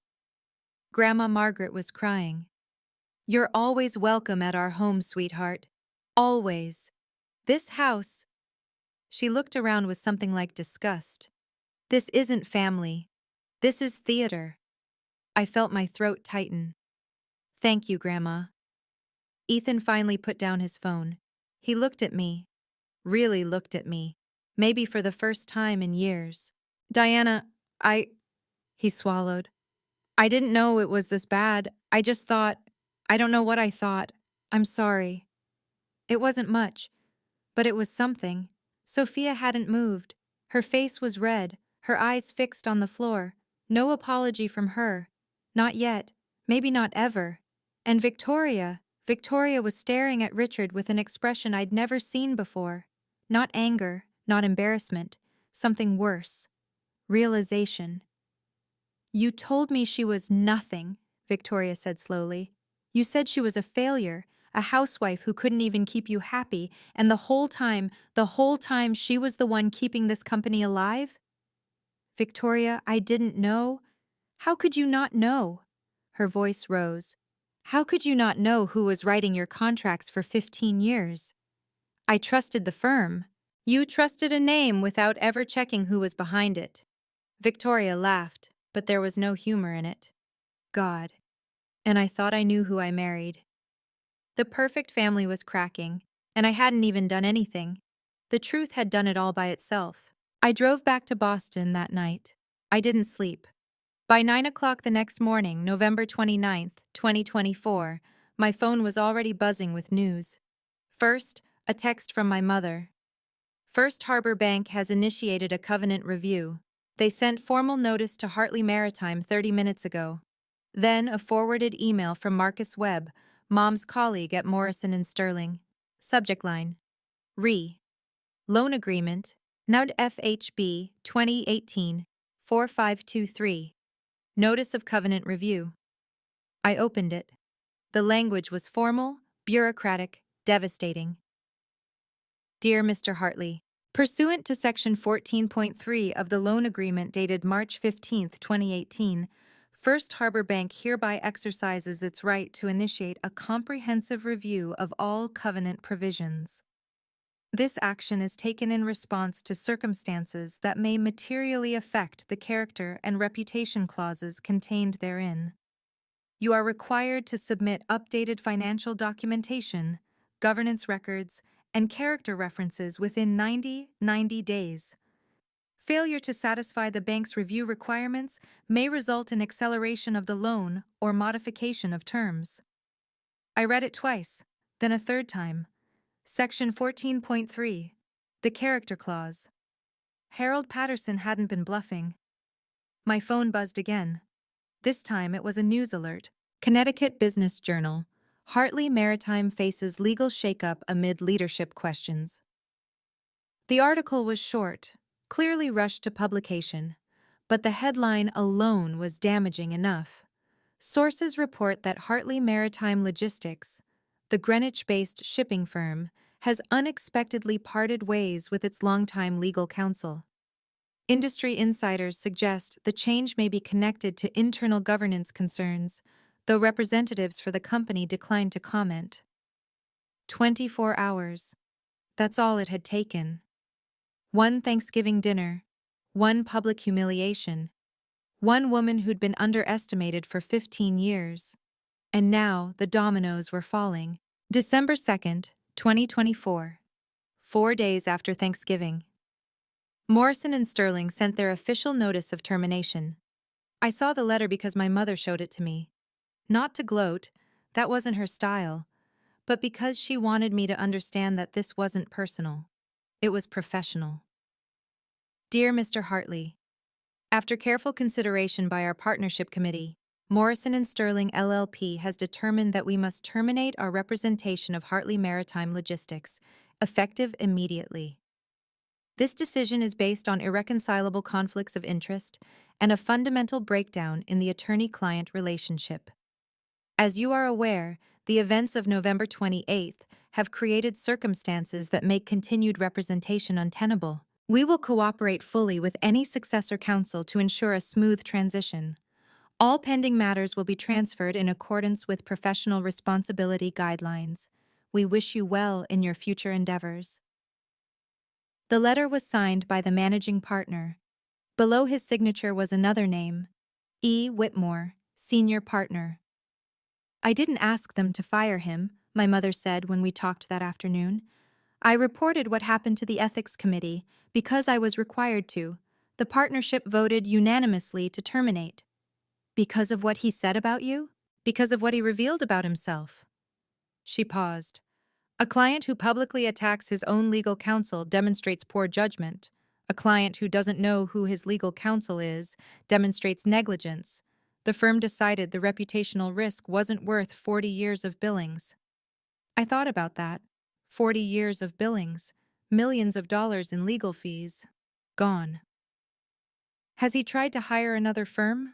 Grandma Margaret was crying. You're always welcome at our home, sweetheart. Always. This house. She looked around with something like disgust. This isn't family. This is theater. I felt my throat tighten. Thank you, Grandma. Ethan finally put down his phone. He looked at me. Really looked at me. Maybe for the first time in years. Diana, he swallowed. I didn't know it was this bad. I just thought, I don't know what I thought. I'm sorry. It wasn't much, but it was something. Sophia hadn't moved. Her face was red, her eyes fixed on the floor. No apology from her. Not yet. Maybe not ever. And Victoria was staring at Richard with an expression I'd never seen before. Not anger, not embarrassment. Something worse. Realization. You told me she was nothing, Victoria said slowly. You said she was a failure, a housewife who couldn't even keep you happy, and the whole time she was the one keeping this company alive? Victoria, I didn't know. How could you not know? Her voice rose. How could you not know who was writing your contracts for 15 years? I trusted the firm. You trusted a name without ever checking who was behind it. Victoria laughed, but there was no humor in it. God. And I thought I knew who I married. The perfect family was cracking, and I hadn't even done anything. The truth had done it all by itself. I drove back to Boston that night. I didn't sleep. By 9 o'clock the next morning, November 29th, 2024, my phone was already buzzing with news. First, a text from my mother. First Harbor Bank has initiated a covenant review. They sent formal notice to Hartley Maritime 30 minutes ago. Then a forwarded email from Marcus Webb, Mom's colleague at Morrison and Sterling. Subject line: Re. Loan Agreement, NUD FHB 2018-4523. Notice of Covenant Review. I opened it. The language was formal, bureaucratic, devastating. Dear Mr. Hartley, pursuant to Section 14.3 of the loan agreement dated March 15, 2018, First Harbor Bank hereby exercises its right to initiate a comprehensive review of all covenant provisions. This action is taken in response to circumstances that may materially affect the character and reputation clauses contained therein. You are required to submit updated financial documentation, governance records, and character references within 90 days. Failure to satisfy the bank's review requirements may result in acceleration of the loan or modification of terms. I read it twice, then a third time. Section 14.3, the character clause. Harold Patterson hadn't been bluffing. My phone buzzed again. This time it was a news alert. Connecticut Business Journal. Hartley Maritime faces legal shakeup amid leadership questions. The article was short, clearly rushed to publication, but the headline alone was damaging enough. Sources report that Hartley Maritime Logistics, the Greenwich-based shipping firm, has unexpectedly parted ways with its longtime legal counsel. Industry insiders suggest the change may be connected to internal governance concerns, though representatives for the company declined to comment. 24 hours. That's all it had taken. One Thanksgiving dinner, one public humiliation, one woman who'd been underestimated for 15 years. And now the dominoes were falling. December 2nd, 2024. 4 days after Thanksgiving. Morrison and Sterling sent their official notice of termination. I saw the letter because my mother showed it to me. Not to gloat, that wasn't her style, but because she wanted me to understand that this wasn't personal. It was professional. Dear Mr. Hartley, after careful consideration by our partnership committee, Morrison and Sterling LLP has determined that we must terminate our representation of Hartley Maritime Logistics, effective immediately. This decision is based on irreconcilable conflicts of interest and a fundamental breakdown in the attorney-client relationship. As you are aware, the events of November 28th have created circumstances that make continued representation untenable. We will cooperate fully with any successor counsel to ensure a smooth transition. All pending matters will be transferred in accordance with professional responsibility guidelines. We wish you well in your future endeavors. The letter was signed by the managing partner. Below his signature was another name, E. Whitmore, senior partner. I didn't ask them to fire him, my mother said when we talked that afternoon. I reported what happened to the ethics committee because I was required to. The partnership voted unanimously to terminate. Because of what he said about you? Because of what he revealed about himself? She paused. A client who publicly attacks his own legal counsel demonstrates poor judgment. A client who doesn't know who his legal counsel is demonstrates negligence. The firm decided the reputational risk wasn't worth 40 years of billings. I thought about that. 40 years of billings, millions of dollars in legal fees. Gone. Has he tried to hire another firm?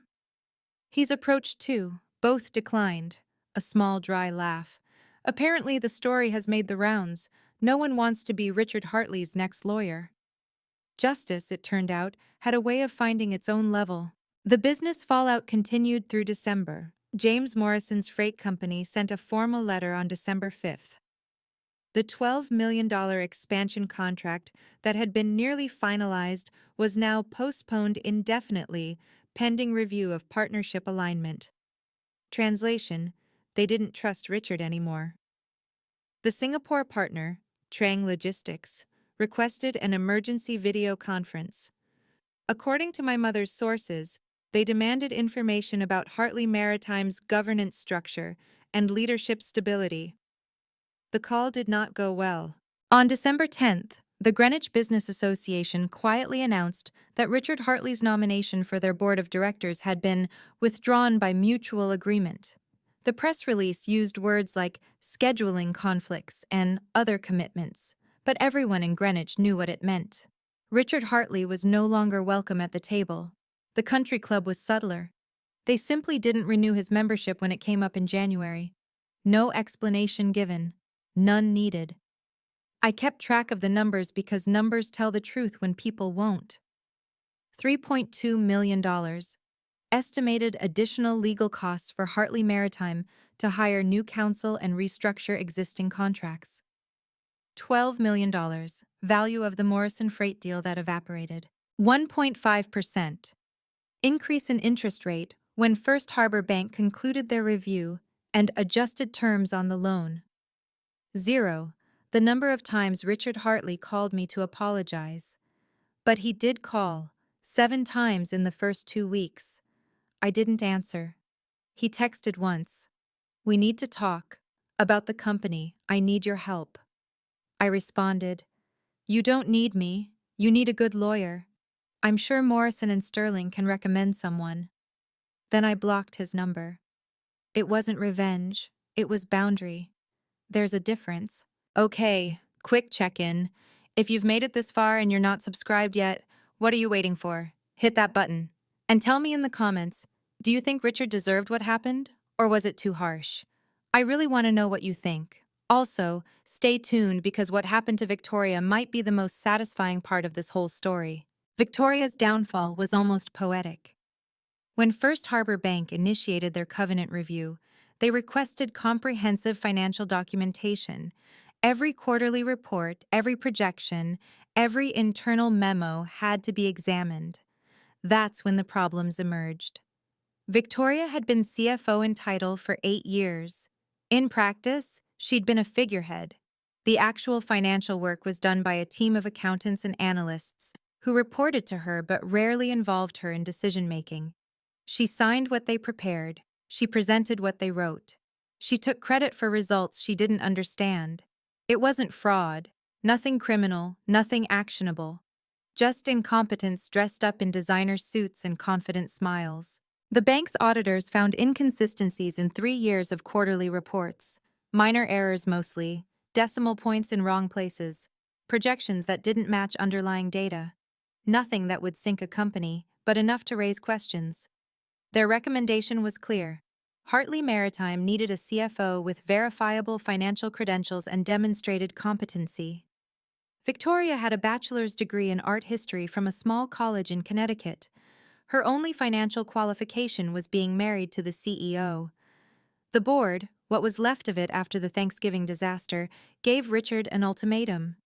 He's approached two, both declined. A small, dry laugh. Apparently the story has made the rounds. No one wants to be Richard Hartley's next lawyer. Justice, it turned out, had a way of finding its own level. The business fallout continued through December. James Morrison's freight company sent a formal letter on December 5th. The $12 million expansion contract that had been nearly finalized was now postponed indefinitely, pending review of partnership alignment. Translation: they didn't trust Richard anymore. The Singapore partner, Trang Logistics, requested an emergency video conference. According to my mother's sources, they demanded information about Hartley Maritime's governance structure and leadership stability. The call did not go well. On December 10th, the Greenwich Business Association quietly announced that Richard Hartley's nomination for their board of directors had been withdrawn by mutual agreement. The press release used words like scheduling conflicts and other commitments, but everyone in Greenwich knew what it meant. Richard Hartley was no longer welcome at the table. The country club was subtler. They simply didn't renew his membership when it came up in January. No explanation given. None needed. I kept track of the numbers because numbers tell the truth when people won't. $3.2 million. Estimated additional legal costs for Hartley Maritime to hire new counsel and restructure existing contracts. $12 million. Value of the Morrison freight deal that evaporated. 1.5%. Increase in interest rate when First Harbor Bank concluded their review and adjusted terms on the loan. 0. The number of times Richard Hartley called me to apologize. But he did call, 7 times in the first 2 weeks. I didn't answer. He texted once. We need to talk. About the company, I need your help. I responded, you don't need me, you need a good lawyer. I'm sure Morrison and Sterling can recommend someone. Then I blocked his number. It wasn't revenge, it was boundary. There's a difference. Okay, quick check-in. If you've made it this far and you're not subscribed yet, what are you waiting for? Hit that button. And tell me in the comments, do you think Richard deserved what happened, or was it too harsh? I really want to know what you think. Also, stay tuned because what happened to Victoria might be the most satisfying part of this whole story. Victoria's downfall was almost poetic. When First Harbor Bank initiated their covenant review, they requested comprehensive financial documentation. Every quarterly report, every projection, every internal memo had to be examined. That's when the problems emerged. Victoria had been CFO in title for 8 years. In practice, she'd been a figurehead. The actual financial work was done by a team of accountants and analysts who reported to her but rarely involved her in decision-making. She signed what they prepared. She presented what they wrote. She took credit for results she didn't understand. It wasn't fraud, nothing criminal, nothing actionable. Just incompetence dressed up in designer suits and confident smiles. The bank's auditors found inconsistencies in 3 years of quarterly reports. Minor errors mostly, decimal points in wrong places, projections that didn't match underlying data. Nothing that would sink a company, but enough to raise questions. Their recommendation was clear. Hartley Maritime needed a CFO with verifiable financial credentials and demonstrated competency. Victoria had a bachelor's degree in art history from a small college in Connecticut. Her only financial qualification was being married to the CEO. The board, what was left of it after the Thanksgiving disaster, gave Richard an ultimatum.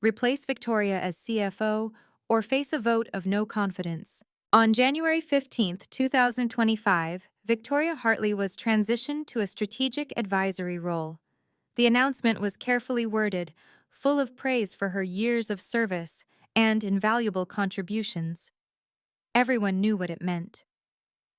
Replace Victoria as CFO or face a vote of no confidence. On January 15, 2025, Victoria Hartley was transitioned to a strategic advisory role. The announcement was carefully worded, full of praise for her years of service and invaluable contributions. Everyone knew what it meant.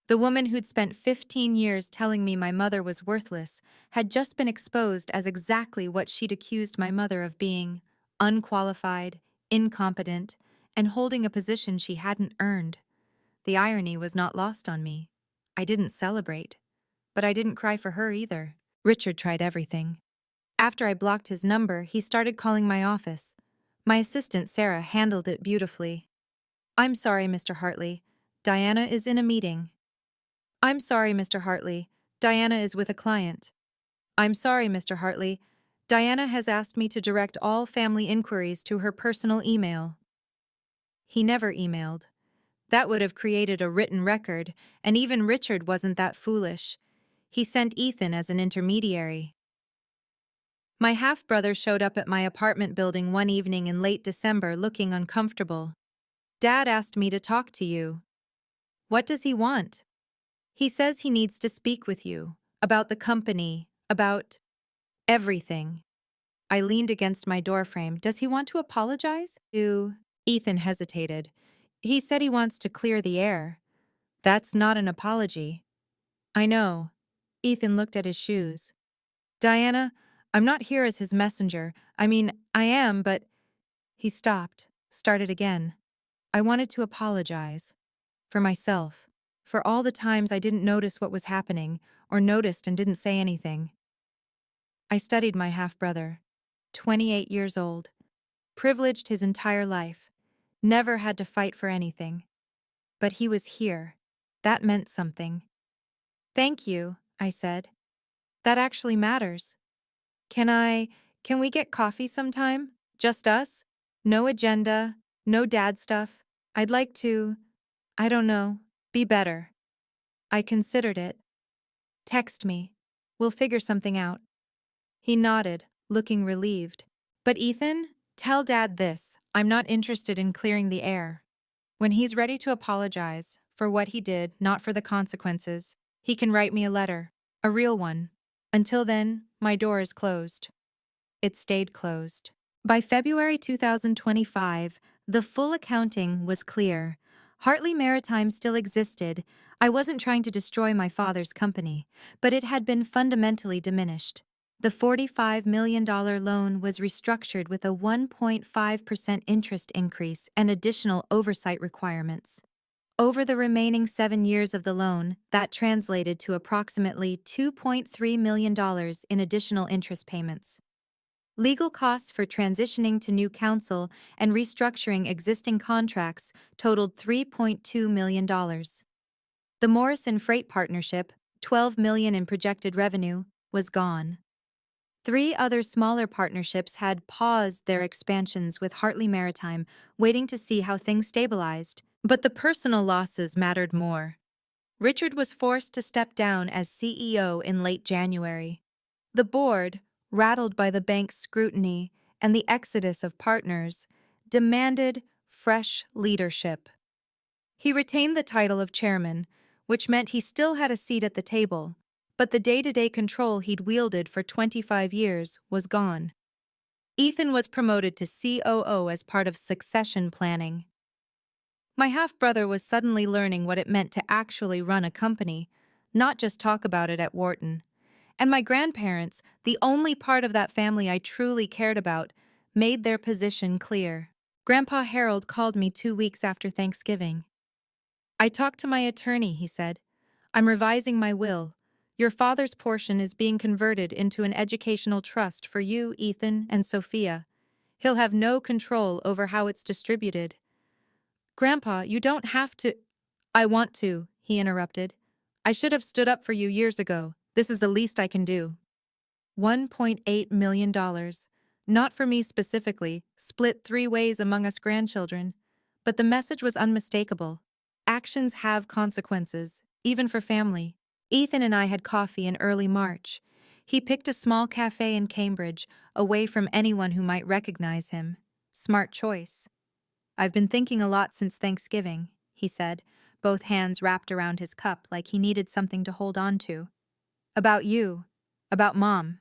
The woman who'd spent 15 years telling me my mother was worthless had just been exposed as exactly what she'd accused my mother of being: unqualified, incompetent, and holding a position she hadn't earned. The irony was not lost on me. I didn't celebrate, but I didn't cry for her either. Richard tried everything. After I blocked his number, he started calling my office. My assistant, Sarah, handled it beautifully. I'm sorry, Mr. Hartley. Diana is in a meeting. I'm sorry, Mr. Hartley. Diana is with a client. I'm sorry, Mr. Hartley. Diana has asked me to direct all family inquiries to her personal email. He never emailed. That would have created a written record, and even Richard wasn't that foolish. He sent Ethan as an intermediary. My half-brother showed up at my apartment building one evening in late December looking uncomfortable. Dad asked me to talk to you. What does he want? He says he needs to speak with you. About the company. About everything. I leaned against my doorframe. Does he want to apologize? Ethan hesitated. He said he wants to clear the air. That's not an apology. I know. Ethan looked at his shoes. Diana, I'm not here as his messenger. I mean, I am, but… He stopped, started again. I wanted to apologize. For myself. For all the times I didn't notice what was happening, or noticed and didn't say anything. I studied my half-brother. 28 years old. Privileged his entire life. Never had to fight for anything. But he was here. That meant something. Thank you, I said. That actually matters. Can we get coffee sometime? Just us? No agenda, no dad stuff. I'd like to, I don't know, be better. I considered it. Text me. We'll figure something out. He nodded, looking relieved. But Ethan, tell Dad this. I'm not interested in clearing the air. When he's ready to apologize, for what he did, not for the consequences, he can write me a letter. A real one. Until then, my door is closed. It stayed closed. By February 2025, the full accounting was clear. Hartley Maritime still existed. I wasn't trying to destroy my father's company, but it had been fundamentally diminished. The $45 million loan was restructured with a 1.5% interest increase and additional oversight requirements. Over the remaining 7 years of the loan, that translated to approximately $2.3 million in additional interest payments. Legal costs for transitioning to new counsel and restructuring existing contracts totaled $3.2 million. The Morrison Freight Partnership, $12 million in projected revenue, was gone. 3 other smaller partnerships had paused their expansions with Hartley Maritime, waiting to see how things stabilized. But the personal losses mattered more. Richard was forced to step down as CEO in late January. The board, rattled by the bank's scrutiny and the exodus of partners, demanded fresh leadership. He retained the title of chairman, which meant he still had a seat at the table, but the day-to-day control he'd wielded for 25 years was gone. Ethan was promoted to COO as part of succession planning. My half-brother was suddenly learning what it meant to actually run a company, not just talk about it at Wharton. And my grandparents, the only part of that family I truly cared about, made their position clear. Grandpa Harold called me 2 weeks after Thanksgiving. I talked to my attorney, he said. I'm revising my will. Your father's portion is being converted into an educational trust for you, Ethan, and Sophia. He'll have no control over how it's distributed. Grandpa, you don't have to… I want to, he interrupted. I should have stood up for you years ago. This is the least I can do. $1.8 million. Not for me specifically, split 3 ways among us grandchildren. But the message was unmistakable. Actions have consequences, even for family. Ethan and I had coffee in early March. He picked a small cafe in Cambridge, away from anyone who might recognize him. Smart choice. I've been thinking a lot since Thanksgiving, he said, both hands wrapped around his cup like he needed something to hold on to. About you. About Mom.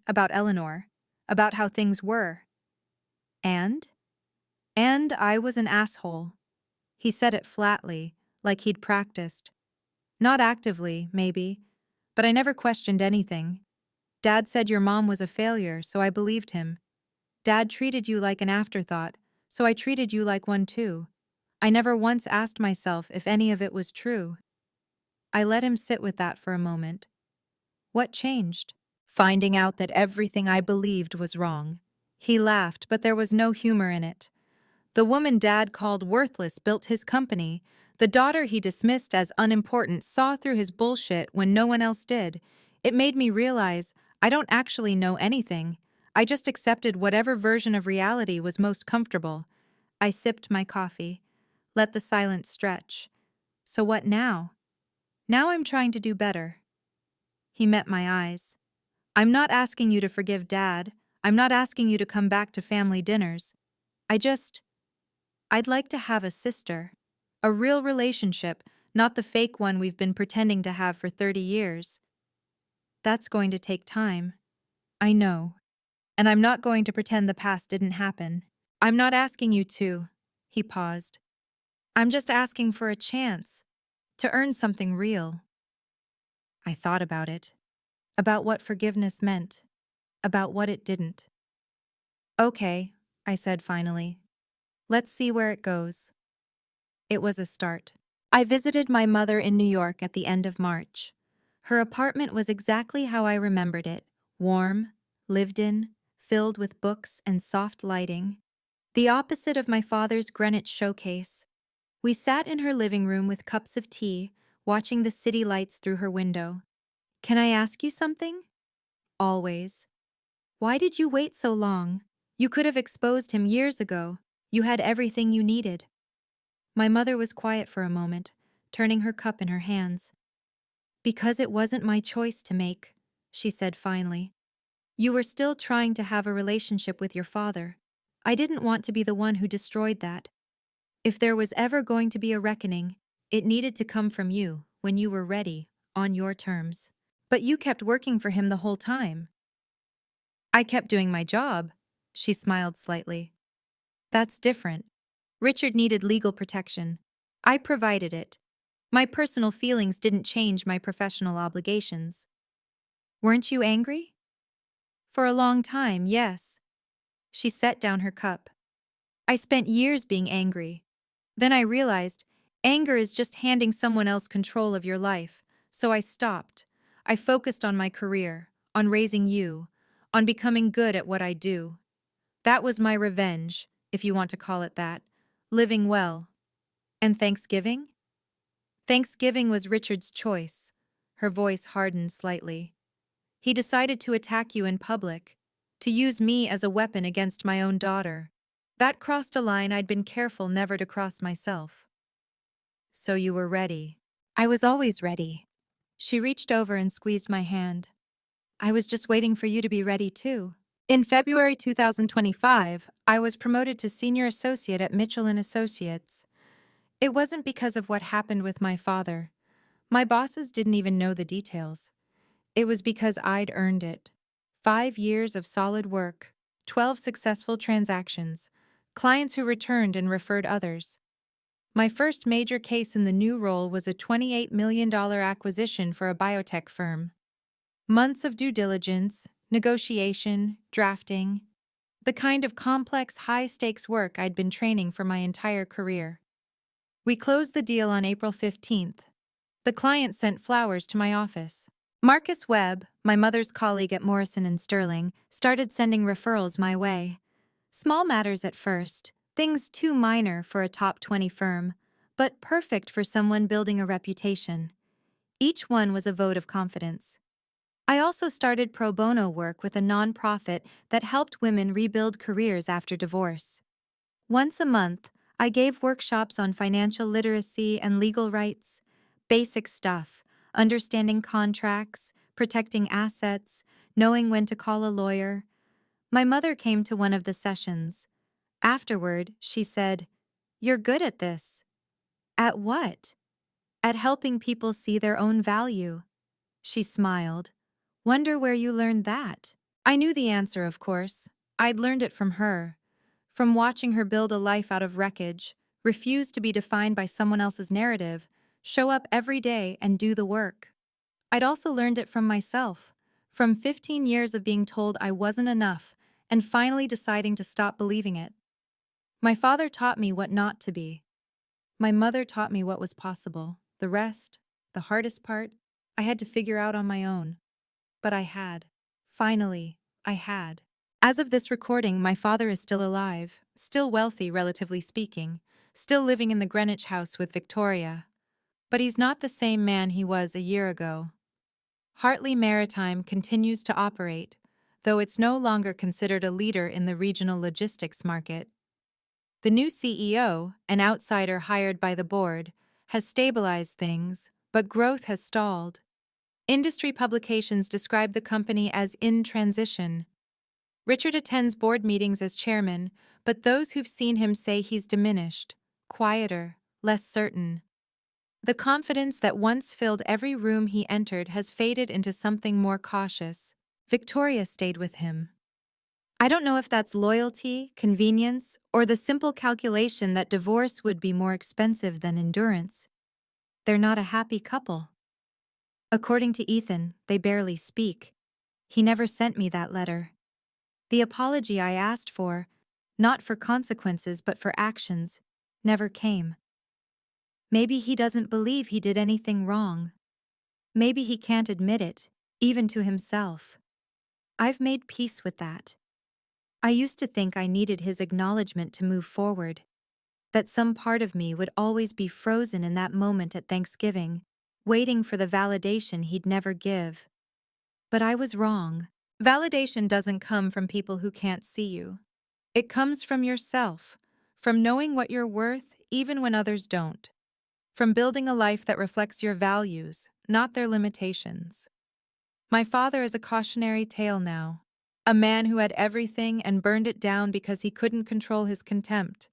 About Eleanor. About how things were. And? And I was an asshole. He said it flatly, like he'd practiced. Not actively, maybe, but I never questioned anything. Dad said your mom was a failure, so I believed him. Dad treated you like an afterthought, so I treated you like one too. I never once asked myself if any of it was true. I let him sit with that for a moment. What changed? Finding out that everything I believed was wrong. He laughed, but there was no humor in it. The woman Dad called worthless built his company. The daughter he dismissed as unimportant saw through his bullshit when no one else did. It made me realize I don't actually know anything. I just accepted whatever version of reality was most comfortable. I sipped my coffee, let the silence stretch. So what now? Now I'm trying to do better. He met my eyes. I'm not asking you to forgive Dad. I'm not asking you to come back to family dinners. I just, I'd like to have a sister. A real relationship, not the fake one we've been pretending to have for 30 years. That's going to take time. I know. And I'm not going to pretend the past didn't happen. I'm not asking you to. He paused. I'm just asking for a chance. To earn something real. I thought about it. About what forgiveness meant. About what it didn't. Okay, I said finally. Let's see where it goes. It was a start. I visited my mother in New York at the end of March. Her apartment was exactly how I remembered it, warm, lived in, filled with books and soft lighting. The opposite of my father's Greenwich showcase. We sat in her living room with cups of tea, watching the city lights through her window. Can I ask you something? Always. Why did you wait so long? You could have exposed him years ago. You had everything you needed. My mother was quiet for a moment, turning her cup in her hands. Because it wasn't my choice to make, she said finally. You were still trying to have a relationship with your father. I didn't want to be the one who destroyed that. If there was ever going to be a reckoning, it needed to come from you, when you were ready, on your terms. But you kept working for him the whole time. I kept doing my job, she smiled slightly. That's different. Richard needed legal protection. I provided it. My personal feelings didn't change my professional obligations. Weren't you angry? For a long time, yes. She set down her cup. I spent years being angry. Then I realized anger is just handing someone else control of your life, so I stopped. I focused on my career, on raising you, on becoming good at what I do. That was my revenge, if you want to call it that. Living well. And Thanksgiving? Thanksgiving was Richard's choice. Her voice hardened slightly. He decided to attack you in public, to use me as a weapon against my own daughter. That crossed a line I'd been careful never to cross myself. So you were ready. I was always ready. She reached over and squeezed my hand. I was just waiting for you to be ready too. In February 2025, I was promoted to senior associate at Mitchell & Associates. It wasn't because of what happened with my father. My bosses didn't even know the details. It was because I'd earned it. 5 years of solid work, 12 successful transactions, clients who returned and referred others. My first major case in the new role was a $28 million acquisition for a biotech firm. Months of due diligence, negotiation, drafting, the kind of complex, high-stakes work I'd been training for my entire career. We closed the deal on April 15th. The client sent flowers to my office. Marcus Webb, my mother's colleague at Morrison & Sterling, started sending referrals my way. Small matters at first, things too minor for a top 20 firm, but perfect for someone building a reputation. Each one was a vote of confidence. I also started pro bono work with a nonprofit that helped women rebuild careers after divorce. Once a month, I gave workshops on financial literacy and legal rights, basic stuff, understanding contracts, protecting assets, knowing when to call a lawyer. My mother came to one of the sessions. Afterward, she said, "You're good at this." At what? At helping people see their own value. She smiled. Wonder where you learned that? I knew the answer, of course. I'd learned it from her. From watching her build a life out of wreckage, refuse to be defined by someone else's narrative, show up every day and do the work. I'd also learned it from myself, from 15 years of being told I wasn't enough and finally deciding to stop believing it. My father taught me what not to be. My mother taught me what was possible. The rest, the hardest part, I had to figure out on my own. But I had. Finally, I had. As of this recording, my father is still alive, still wealthy, relatively speaking, still living in the Greenwich house with Victoria. But he's not the same man he was a year ago. Hartley Maritime continues to operate, though it's no longer considered a leader in the regional logistics market. The new CEO, an outsider hired by the board, has stabilized things, but growth has stalled. Industry publications describe the company as in transition. Richard attends board meetings as chairman, but those who've seen him say he's diminished, quieter, less certain. The confidence that once filled every room he entered has faded into something more cautious. Victoria stayed with him. I don't know if that's loyalty, convenience, or the simple calculation that divorce would be more expensive than endurance. They're not a happy couple. According to Ethan, they barely speak. He never sent me that letter. The apology I asked for, not for consequences but for actions, never came. Maybe he doesn't believe he did anything wrong. Maybe he can't admit it, even to himself. I've made peace with that. I used to think I needed his acknowledgement to move forward, that some part of me would always be frozen in that moment at Thanksgiving, waiting for the validation he'd never give. But I was wrong. Validation doesn't come from people who can't see you. It comes from yourself, from knowing what you're worth even when others don't, from building a life that reflects your values, not their limitations. My father is a cautionary tale now, a man who had everything and burned it down because he couldn't control his contempt.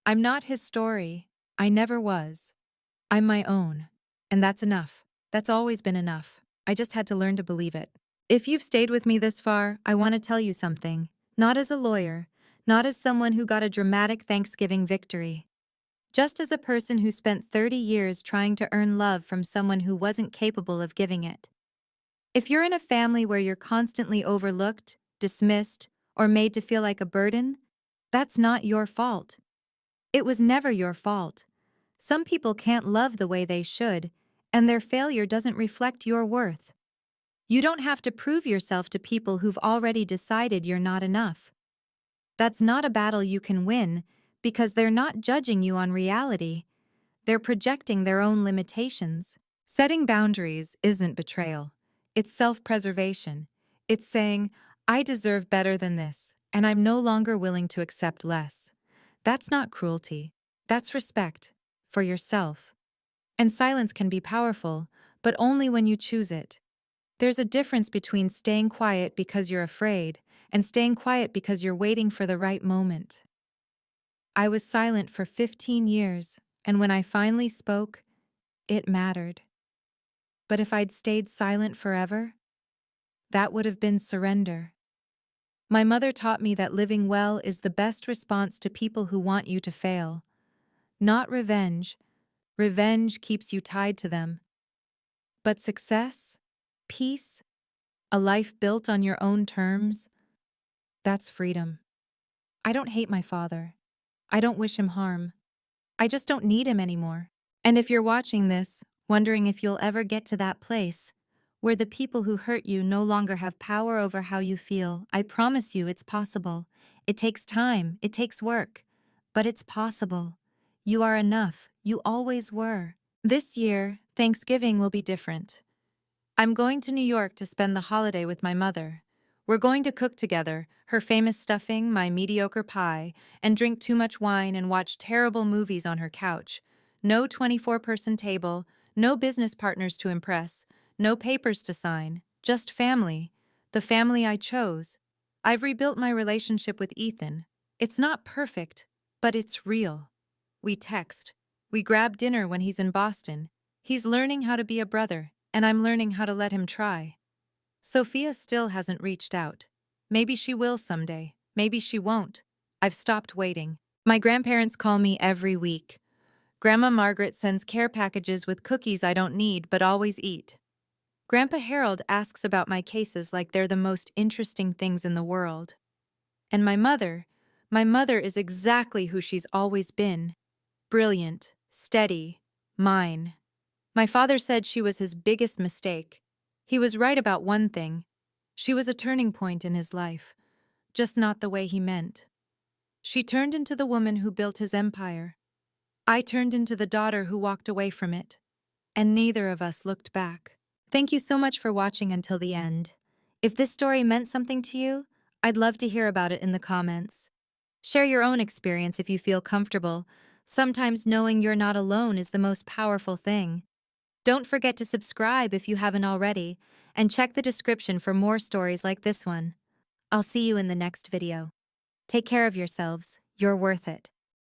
I'm not his story. I never was. I'm my own. And that's enough. That's always been enough. I just had to learn to believe it. If you've stayed with me this far, I want to tell you something. Not as a lawyer, not as someone who got a dramatic Thanksgiving victory. Just as a person who spent 30 years trying to earn love from someone who wasn't capable of giving it. If you're in a family where you're constantly overlooked, dismissed, or made to feel like a burden, that's not your fault. It was never your fault. Some people can't love the way they should, and their failure doesn't reflect your worth. You don't have to prove yourself to people who've already decided you're not enough. That's not a battle you can win, because they're not judging you on reality. They're projecting their own limitations. Setting boundaries isn't betrayal. It's self-preservation. It's saying, I deserve better than this, and I'm no longer willing to accept less. That's not cruelty. That's respect. For yourself. And silence can be powerful, but only when you choose it. There's a difference between staying quiet because you're afraid and staying quiet because you're waiting for the right moment. I was silent for 15 years, and when I finally spoke, it mattered. But if I'd stayed silent forever, that would have been surrender. My mother taught me that living well is the best response to people who want you to fail. Not revenge. Revenge keeps you tied to them. But success, peace, a life built on your own terms, that's freedom. I don't hate my father. I don't wish him harm. I just don't need him anymore. And if you're watching this, wondering if you'll ever get to that place, where the people who hurt you no longer have power over how you feel, I promise you it's possible. It takes time, it takes work, but it's possible. You are enough, you always were. This year, Thanksgiving will be different. I'm going to New York to spend the holiday with my mother. We're going to cook together, her famous stuffing, my mediocre pie, and drink too much wine and watch terrible movies on her couch. No 24-person table, no business partners to impress, no papers to sign, just family. The family I chose. I've rebuilt my relationship with Ethan. It's not perfect, but it's real. We text. We grab dinner when he's in Boston. He's learning how to be a brother, and I'm learning how to let him try. Sophia still hasn't reached out. Maybe she will someday. Maybe she won't. I've stopped waiting. My grandparents call me every week. Grandma Margaret sends care packages with cookies I don't need but always eat. Grandpa Harold asks about my cases like they're the most interesting things in the world. And my mother is exactly who she's always been. Brilliant, steady, mine. My father said she was his biggest mistake. He was right about one thing. She was a turning point in his life, just not the way he meant. She turned into the woman who built his empire. I turned into the daughter who walked away from it, and neither of us looked back. Thank you so much for watching until the end. If this story meant something to you, I'd love to hear about it in the comments. Share your own experience if you feel comfortable. Sometimes knowing you're not alone is the most powerful thing. Don't forget to subscribe if you haven't already, and check the description for more stories like this one. I'll see you in the next video. Take care of yourselves, you're worth it.